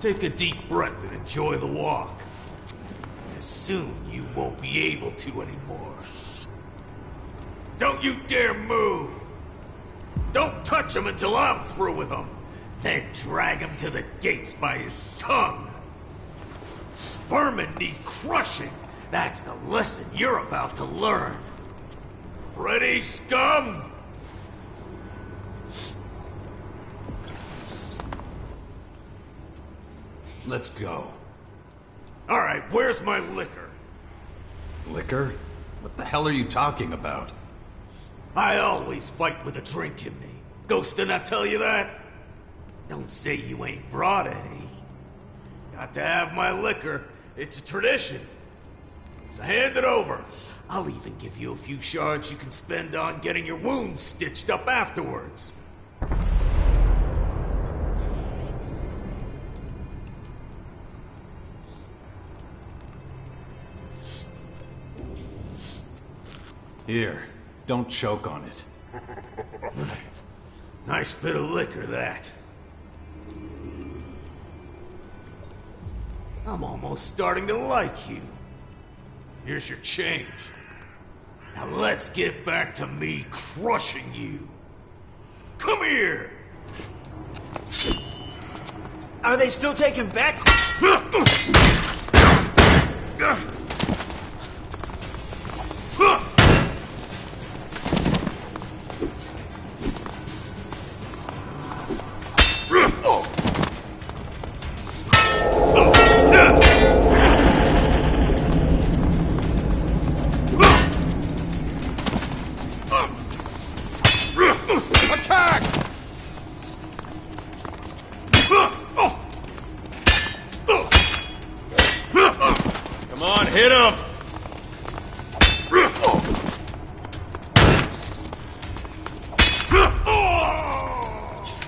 take a deep breath and enjoy the walk. As soon you won't be able to anymore. Don't you dare move! Don't touch him until I'm through with him. Then drag him to the gates by his tongue. Vermin need crushing. That's the lesson you're about to learn. Ready, scum? Let's go. All right, where's my liquor? Liquor? What the hell are you talking about? I always fight with a drink in me. Ghost did not tell you that? Don't say you ain't brought any. Got to have my liquor. It's a tradition. So hand it over. I'll even give you a few shards you can spend on getting your wounds stitched up afterwards. Here, don't choke on it. Nice bit of liquor, that. I'm almost starting to like you. Here's your change. Now let's get back to me crushing you. Come here! Are they still taking bets? Come on, hit him!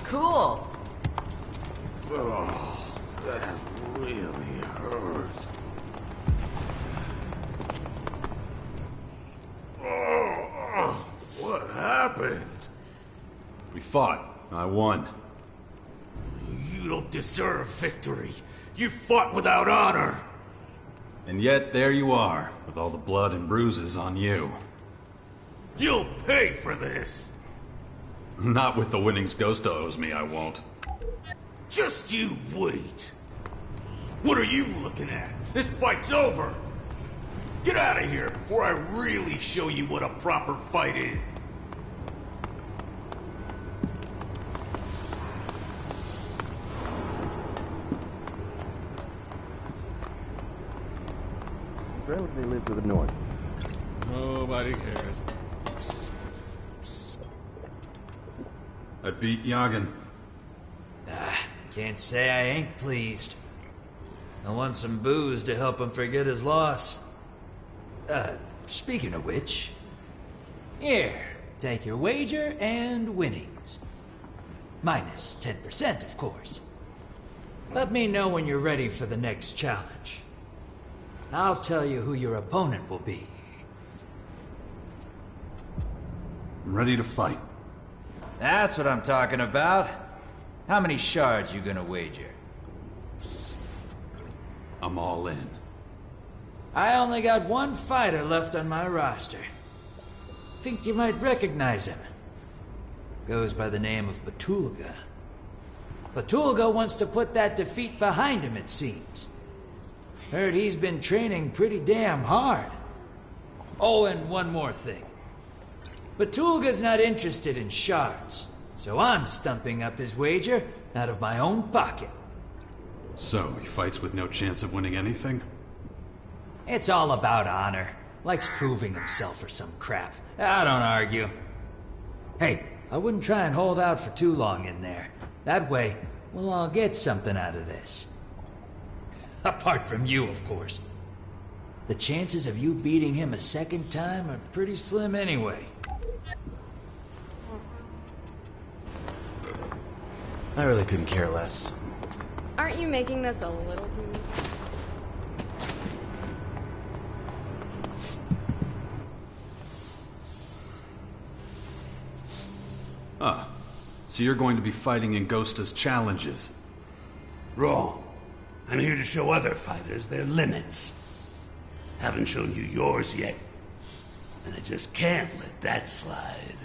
Cool. Oh, that really hurt. Oh, what happened? We fought. I won. You You don't deserve victory. You fought without honor. And yet, there you are, with all the blood and bruises on you. You'll pay for this. Not with the winnings Ghosta owes me, I won't. Just you wait. What are you looking at? This fight's over. Get out of here before I really show you what a proper fight is. Where would they live to the north? Nobody cares. I beat Yagan. Can't say I ain't pleased. I want some booze to help him forget his loss. Speaking of which... Here, take your wager and winnings. Minus 10%, of course. Let me know when you're ready for the next challenge. I'll tell you who your opponent will be. I'm ready to fight. That's what I'm talking about. How many shards you gonna wager? I'm all in. I only got one fighter left on my roster. Think you might recognize him. Goes by the name of Batulga. Batulga wants to put that defeat behind him, it seems. Heard he's been training pretty damn hard. Oh, and one more thing. Batulga's not interested in shards, so I'm stumping up his wager out of my own pocket. So, he fights with no chance of winning anything? It's all about honor. Likes proving himself or some crap. I don't argue. Hey, I wouldn't try and hold out for too long in there. That way, we'll all get something out of this. Apart from you, of course. The chances of you beating him a second time are pretty slim anyway. I really couldn't care less. Aren't you making this a little too easy? Ah, so you're going to be fighting in Ghosta's challenges. Wrong. I'm here to show other fighters their limits. Haven't shown you yours yet, and I just can't let that slide.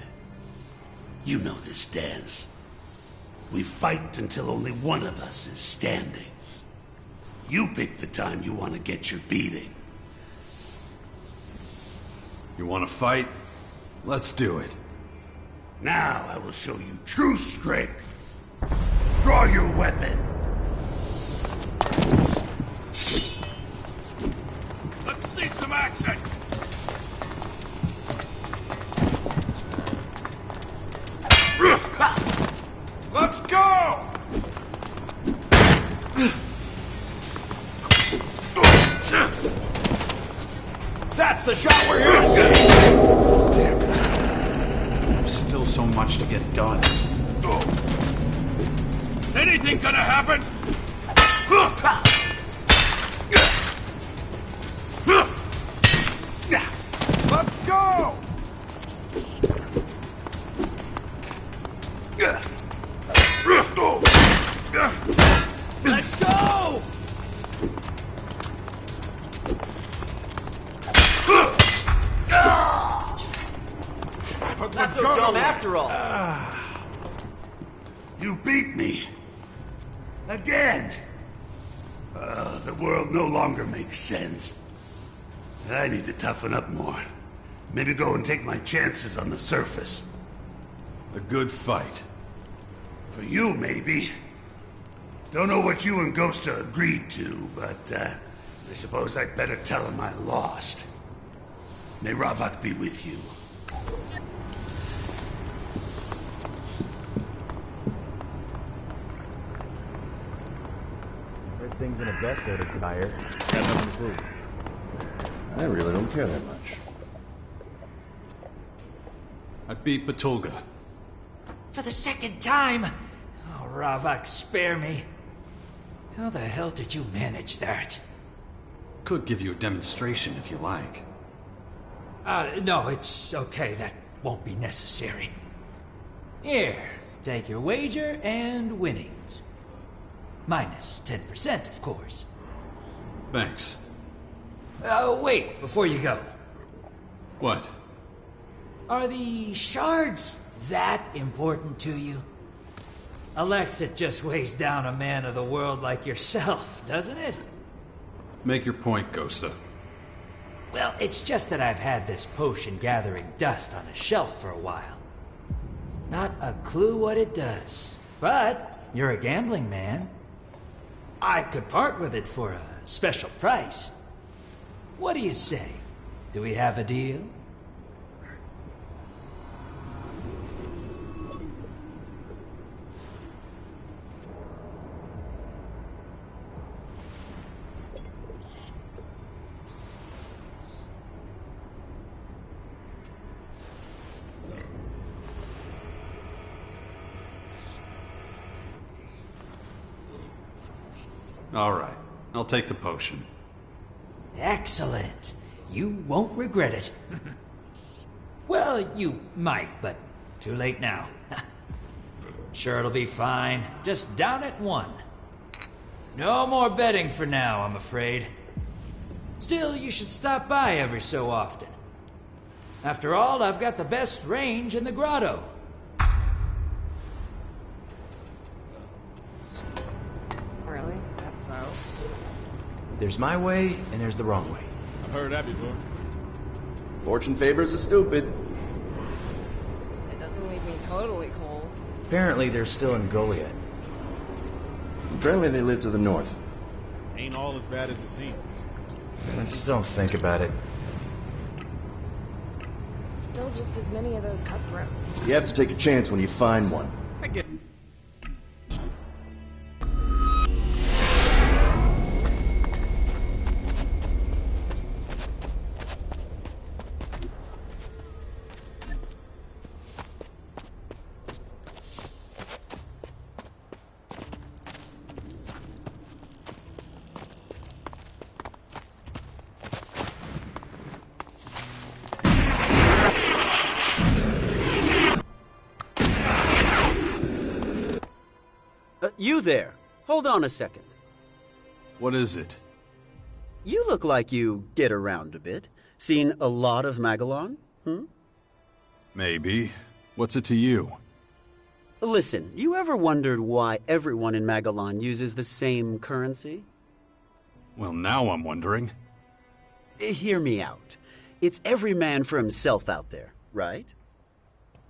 You know this dance. We fight until only one of us is standing. You pick the time you want to get your beating. You want to fight? Let's do it. Now I will show you true strength. Draw your weapon. Let's see some action! Let's go! That's the shot we're here to see! Damn it. There's still so much to get done. Is anything gonna happen? Let's go! Let's go! Not so dumb after all. You beat me. Again. The world no longer makes sense. I need to toughen up more. Maybe go and take my chances on the surface. A good fight. For you, maybe. Don't know what you and Ghosta agreed to, but I suppose I'd better tell him I lost. May Ravak be with you. Heard things in a vest there to dire. Got nothing to prove. I really don't care that much. I beat Batulga. For the second time? Oh, Ravak, spare me. How the hell did you manage that? Could give you a demonstration if you like. No, it's okay. That won't be necessary. Here, take your wager and winnings. Minus 10%, of course. Thanks. Wait, before you go. What? Are the shards that important to you? ELEX, it just weighs down a man of the world like yourself, doesn't it? Make your point, Ghosta. Well, it's just that I've had this potion gathering dust on a shelf for a while. Not a clue what it does. But you're a gambling man. I could part with it for a special price. What do you say? Do we have a deal? All right, I'll take the potion. Excellent. You won't regret it. Well, you might, but too late now. Sure it'll be fine. Just down at 1. No more betting for now, I'm afraid. Still, you should stop by every so often. After all, I've got the best range in the grotto. Really? That's so? There's my way, and there's the wrong way. I've heard that before. Fortune favors the stupid. It doesn't leave me totally cold. Apparently, they're still in Goliad. Apparently, they live to the north. Ain't all as bad as it seems. I just don't think about it. Still just as many of those cutthroats. You have to take a chance when you find one. I get. You there. Hold on a second. What is it? You look like you get around a bit. Seen a lot of Magalon? Maybe. What's it to you? Listen, you ever wondered why everyone in Magalon uses the same currency? Well, now I'm wondering. Hear me out. It's every man for himself out there, right?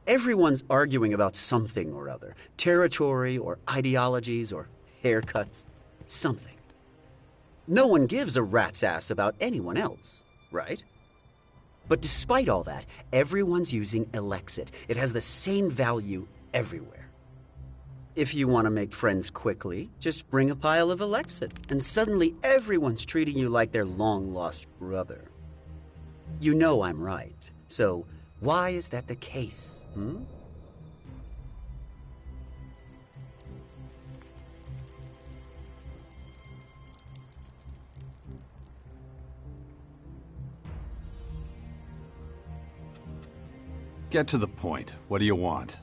Everyone's arguing about something or other. Territory or ideologies or haircuts. Something. No one gives a rat's ass about anyone else, right? But despite all that, everyone's using Elexit. It has the same value everywhere. If you want to make friends quickly, just bring a pile of Elexit, and suddenly everyone's treating you like their long-lost brother. You know I'm right, so why is that the case? Get to the point. What do you want?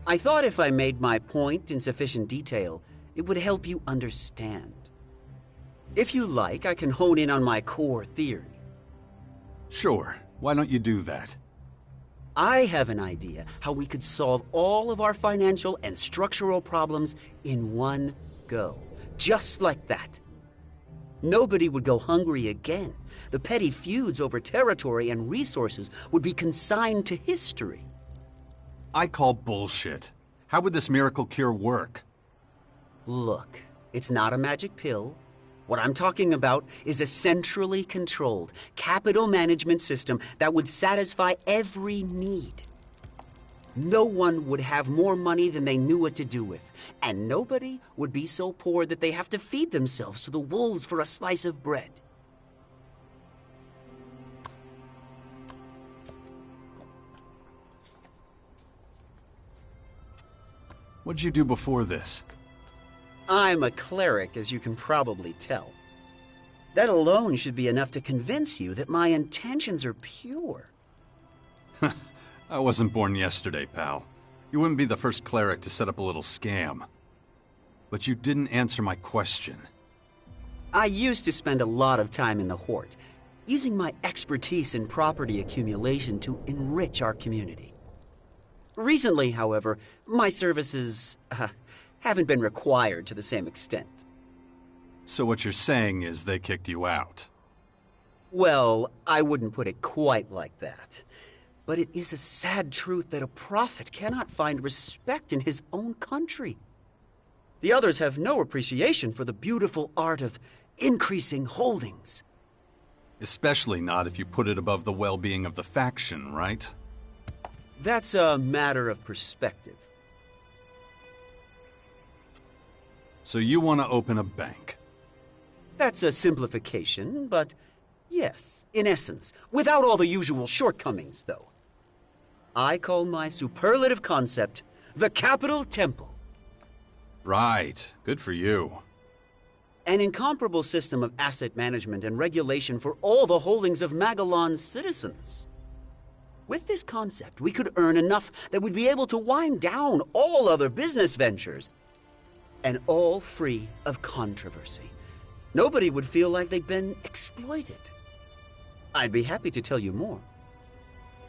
I thought if I made my point in sufficient detail, it would help you understand. If you like, I can hone in on my core theory. Sure. Why don't you do that? I have an idea how we could solve all of our financial and structural problems in one go. Just like that. Nobody would go hungry again. The petty feuds over territory and resources would be consigned to history. I call bullshit. How would this miracle cure work? Look, it's not a magic pill. What I'm talking about is a centrally controlled capital management system that would satisfy every need. No one would have more money than they knew what to do with, and nobody would be so poor that they have to feed themselves to the wolves for a slice of bread. What'd you do before this? I'm a cleric, as you can probably tell. That alone should be enough to convince you that my intentions are pure. I wasn't born yesterday, pal. You wouldn't be the first cleric to set up a little scam. But you didn't answer my question. I used to spend a lot of time in the Hort, using my expertise in property accumulation to enrich our community. Recently, however, my services haven't been required to the same extent. So what you're saying is they kicked you out? Well, I wouldn't put it quite like that. But it is a sad truth that a prophet cannot find respect in his own country. The others have no appreciation for the beautiful art of increasing holdings. Especially not if you put it above the well-being of the faction, right? That's a matter of perspective. So you want to open a bank? That's a simplification, but yes, in essence, without all the usual shortcomings, though. I call my superlative concept the Capital Temple. Right. Good for you. An incomparable system of asset management and regulation for all the holdings of Magellan's citizens. With this concept, we could earn enough that we'd be able to wind down all other business ventures. And all free of controversy. Nobody would feel like they'd been exploited. I'd be happy to tell you more.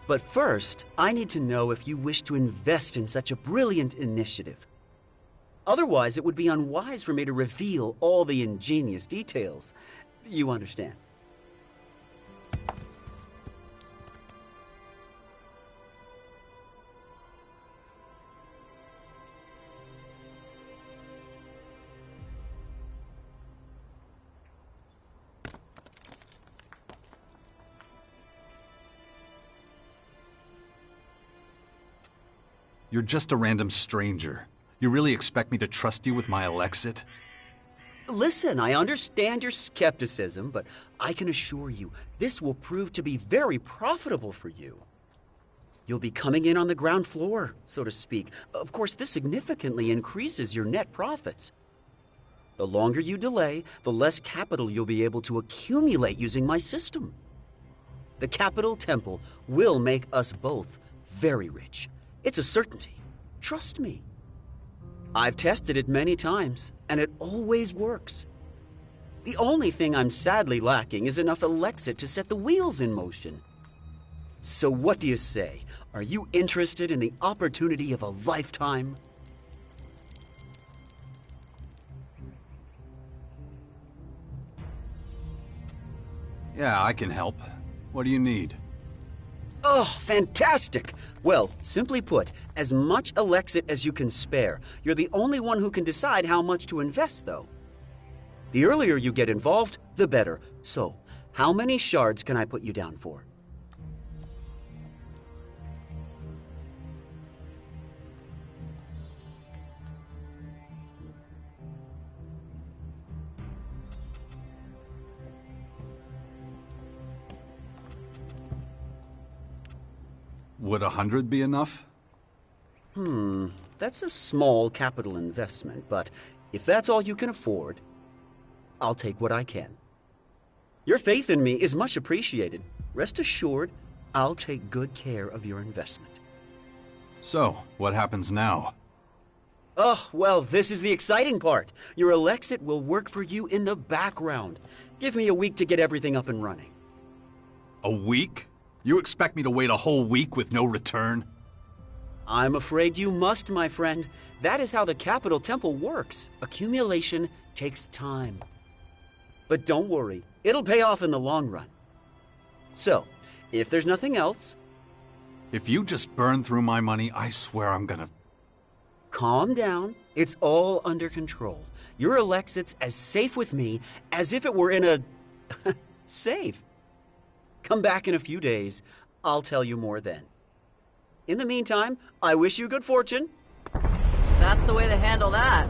But first, I need to know if you wish to invest in such a brilliant initiative. Otherwise, it would be unwise for me to reveal all the ingenious details. You understand? You're just a random stranger. You really expect me to trust you with my Elexit? Listen, I understand your skepticism, but I can assure you this will prove to be very profitable for you. You'll be coming in on the ground floor, so to speak. Of course, this significantly increases your net profits. The longer you delay, the less capital you'll be able to accumulate using my system. The Capital Temple will make us both very rich. It's a certainty. Trust me. I've tested it many times, and it always works. The only thing I'm sadly lacking is enough Elexit to set the wheels in motion. So what do you say? Are you interested in the opportunity of a lifetime? Yeah, I can help. What do you need? Oh, fantastic! Well, simply put, as much Elexit as you can spare. You're the only one who can decide how much to invest, though. The earlier you get involved, the better. So, how many shards can I put you down for? Would 100 be enough? That's a small capital investment, but if that's all you can afford, I'll take what I can. Your faith in me is much appreciated. Rest assured, I'll take good care of your investment. So, what happens now? Oh, well, this is the exciting part. Your Elexit will work for you in the background. Give me a week to get everything up and running. A week? You expect me to wait a whole week with no return? I'm afraid you must, my friend. That is how the Capital Temple works. Accumulation takes time. But don't worry, it'll pay off in the long run. So, if there's nothing else... If you just burn through my money, I swear I'm gonna... Calm down. It's all under control. Your Elexit's as safe with me as if it were in a... safe. Come back in a few days. I'll tell you more then. In the meantime, I wish you good fortune. That's the way to handle that.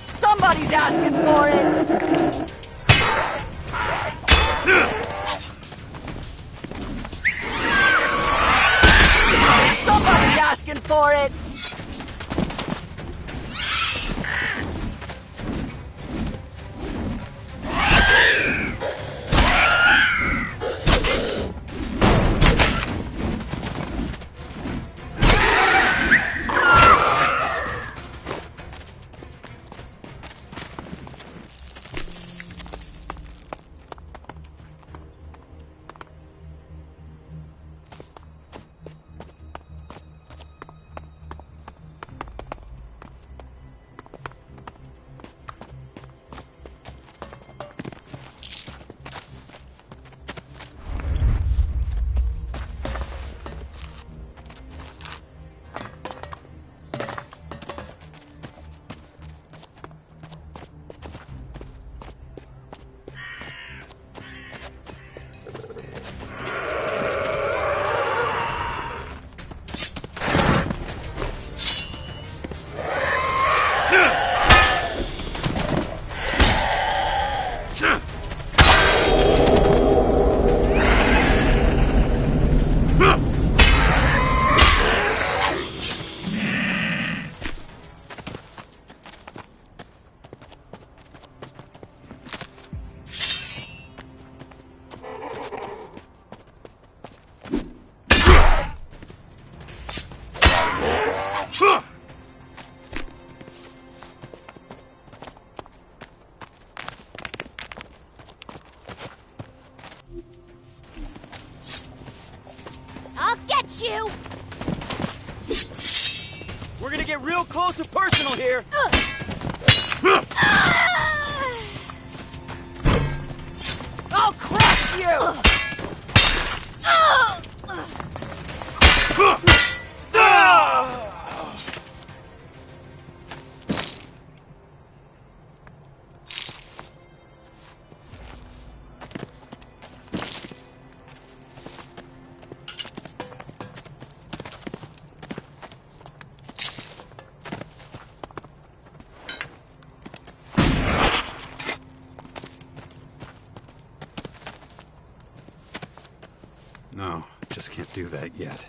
Somebody's asking for it! Somebody's asking for it! I'll get you! We're gonna get real close and personal here. I'll crush you! No, just can't do that yet.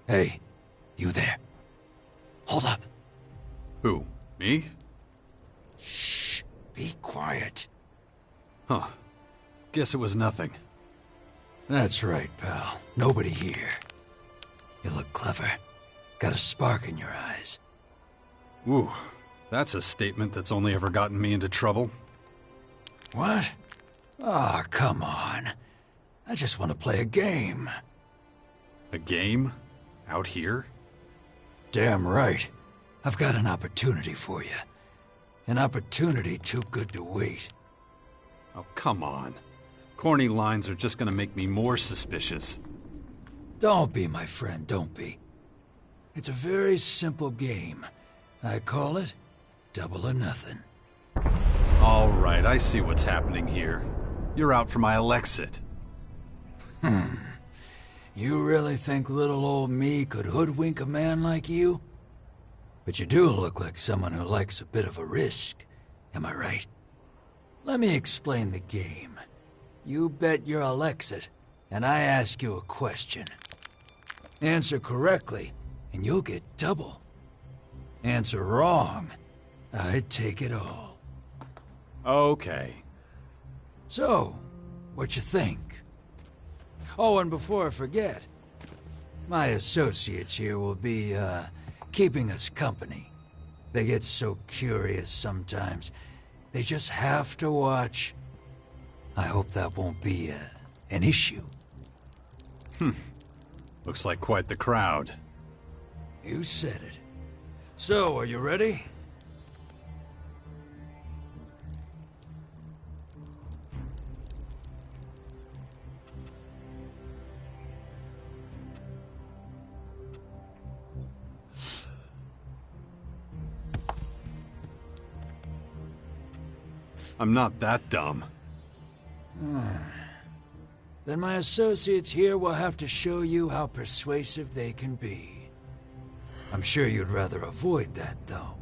Hey, you there. Hold up. Who? Me? Shh. Be quiet. Huh. Guess it was nothing. That's right, pal. Nobody here. You look clever. Got a spark in your eyes. Ooh, that's a statement that's only ever gotten me into trouble. What? Ah, come on. I just want to play a game. A game? Out here? Damn right. I've got an opportunity for you. An opportunity too good to wait. Oh, come on. Corny lines are just gonna make me more suspicious. Don't be, my friend, don't be. It's a very simple game. I call it Double or Nothing. All right, I see what's happening here. You're out for my Elexit. You really think little old me could hoodwink a man like you? But you do look like someone who likes a bit of a risk. Am I right? Let me explain the game. You bet your Elexit, and I ask you a question. Answer correctly, and you'll get double. Answer wrong, I'd take it all. Okay. So, what you think? Oh, and before I forget, my associates here will be, keeping us company. They get so curious sometimes. They just have to watch. I hope that won't be an issue. Looks like quite the crowd. You said it. So, are you ready? I'm not that dumb. Then my associates here will have to show you how persuasive they can be. I'm sure you'd rather avoid that, though.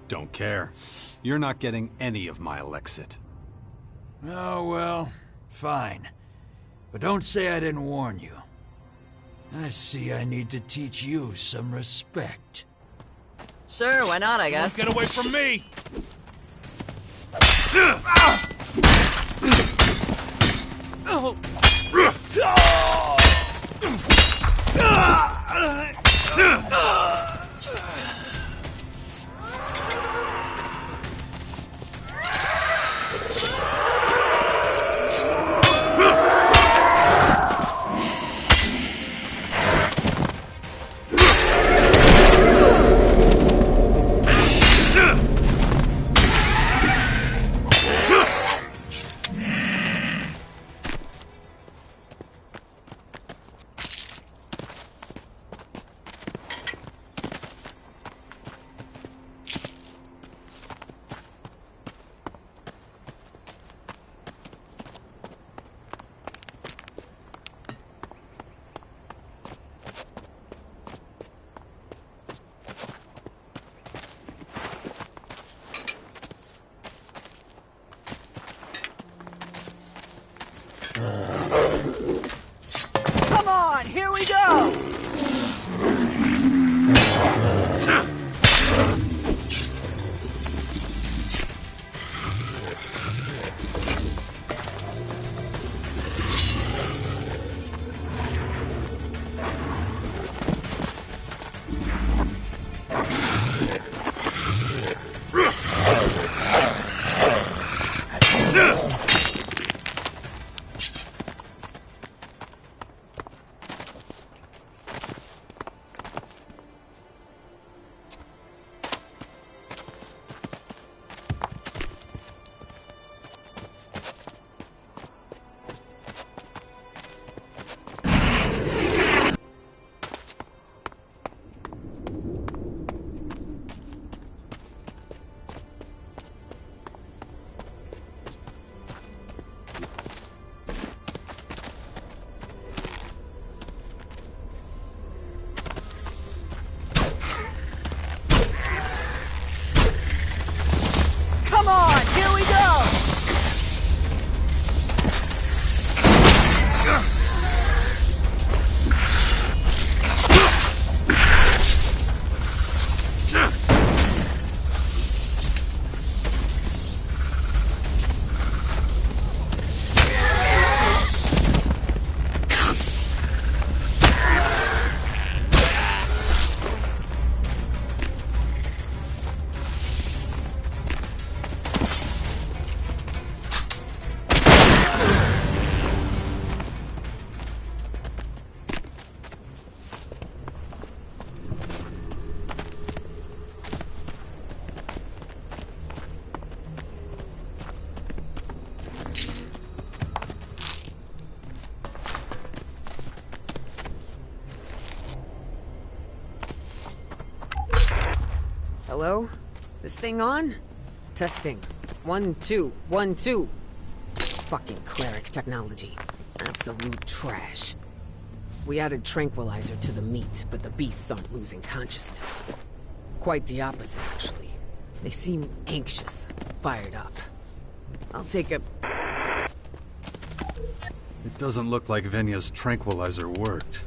Don't care. You're not getting any of my Elexit. Oh, well, fine. But don't say I didn't warn you. I see I need to teach you some respect. Sure, why not, I guess. Get away from me! Come on, here we go! Come on, here we go! Hello? This thing on? Testing. 1, 2, 1, 2. Fucking cleric technology. Absolute trash. We added tranquilizer to the meat, but the beasts aren't losing consciousness. Quite the opposite, actually. They seem anxious, fired up. I'll take a... It doesn't look like Venya's tranquilizer worked.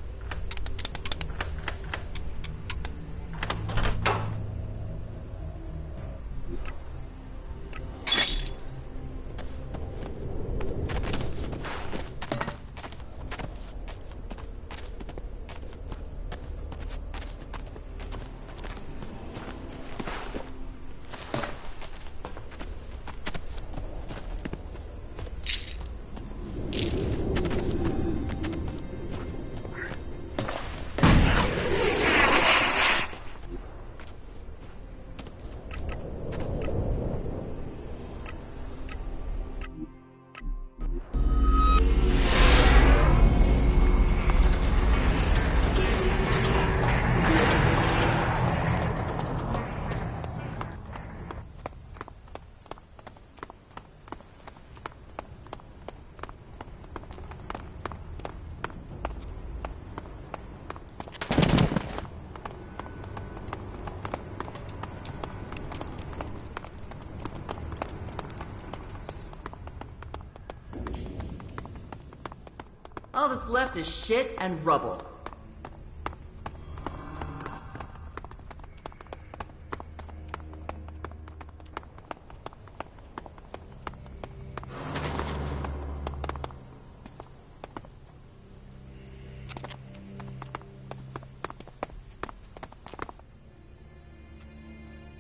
All that's left is shit and rubble.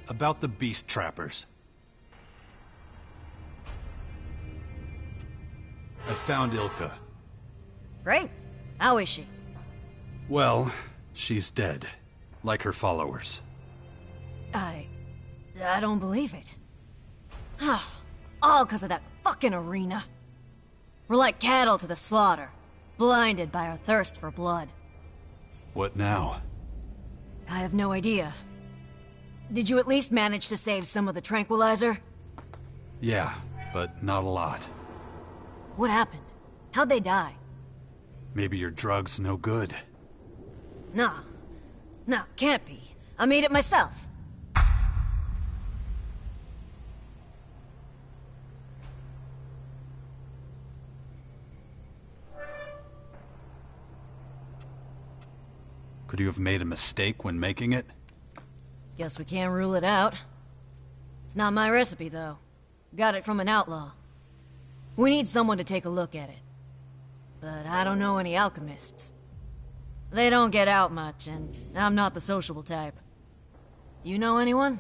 About the beast trappers. I found Ilka. Great. How is she? Well, she's dead. Like her followers. I don't believe it. All because of that fucking arena. We're like cattle to the slaughter, blinded by our thirst for blood. What now? I have no idea. Did you at least manage to save some of the tranquilizer? Yeah, but not a lot. What happened? How'd they die? Maybe your drug's no good. Nah. No, can't be. I made it myself. Could you have made a mistake when making it? Guess we can't rule it out. It's not my recipe, though. Got it from an outlaw. We need someone to take a look at it. But I don't know any alchemists. They don't get out much, and I'm not the sociable type. You know anyone?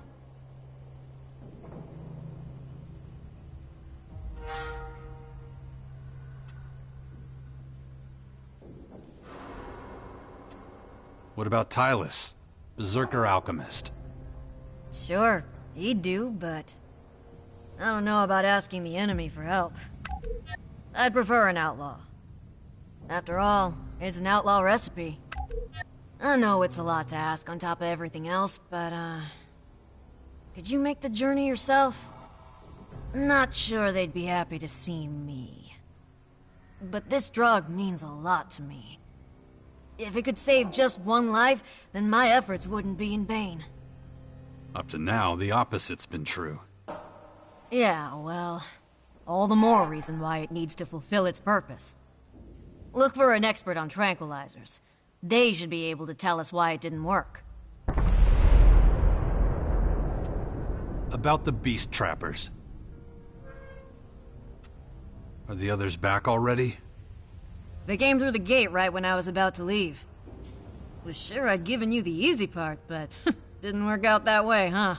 What about Tylus, Berserker alchemist? Sure, he'd do, but I don't know about asking the enemy for help. I'd prefer an outlaw. After all, it's an outlaw recipe. I know it's a lot to ask on top of everything else, but, could you make the journey yourself? Not sure they'd be happy to see me. But this drug means a lot to me. If it could save just one life, then my efforts wouldn't be in vain. Up to now, the opposite's been true. Yeah, well, all the more reason why it needs to fulfill its purpose. Look for an expert on tranquilizers. They should be able to tell us why it didn't work. About the beast trappers. Are the others back already? They came through the gate right when I was about to leave. Was sure I'd given you the easy part, but didn't work out that way, huh?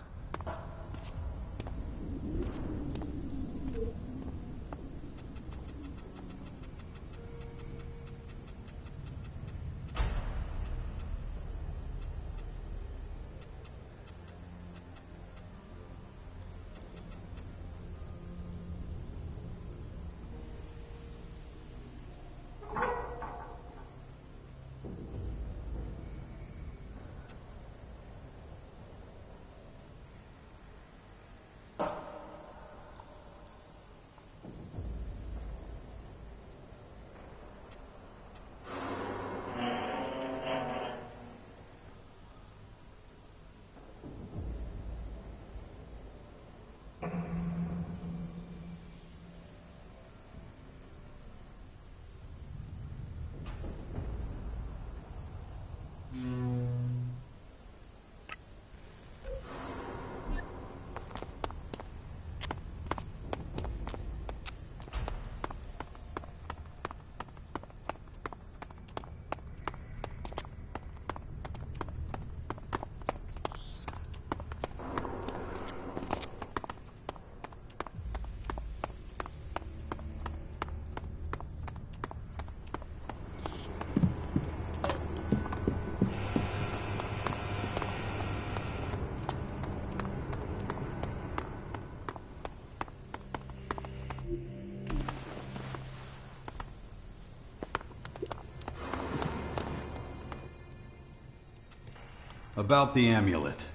About the amulet.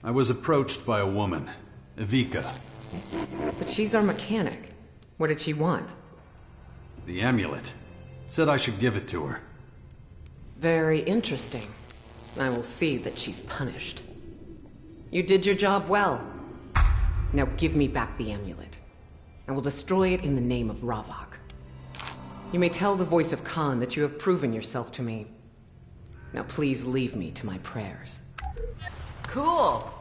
I was approached by a woman, Evika. But she's our mechanic. What did she want? The amulet. Said I should give it to her. Very interesting. I will see that she's punished. You did your job well. Now give me back the amulet. I will destroy it in the name of Ravok. You may tell the voice of Khan that you have proven yourself to me. Now please leave me to my prayers. Cool.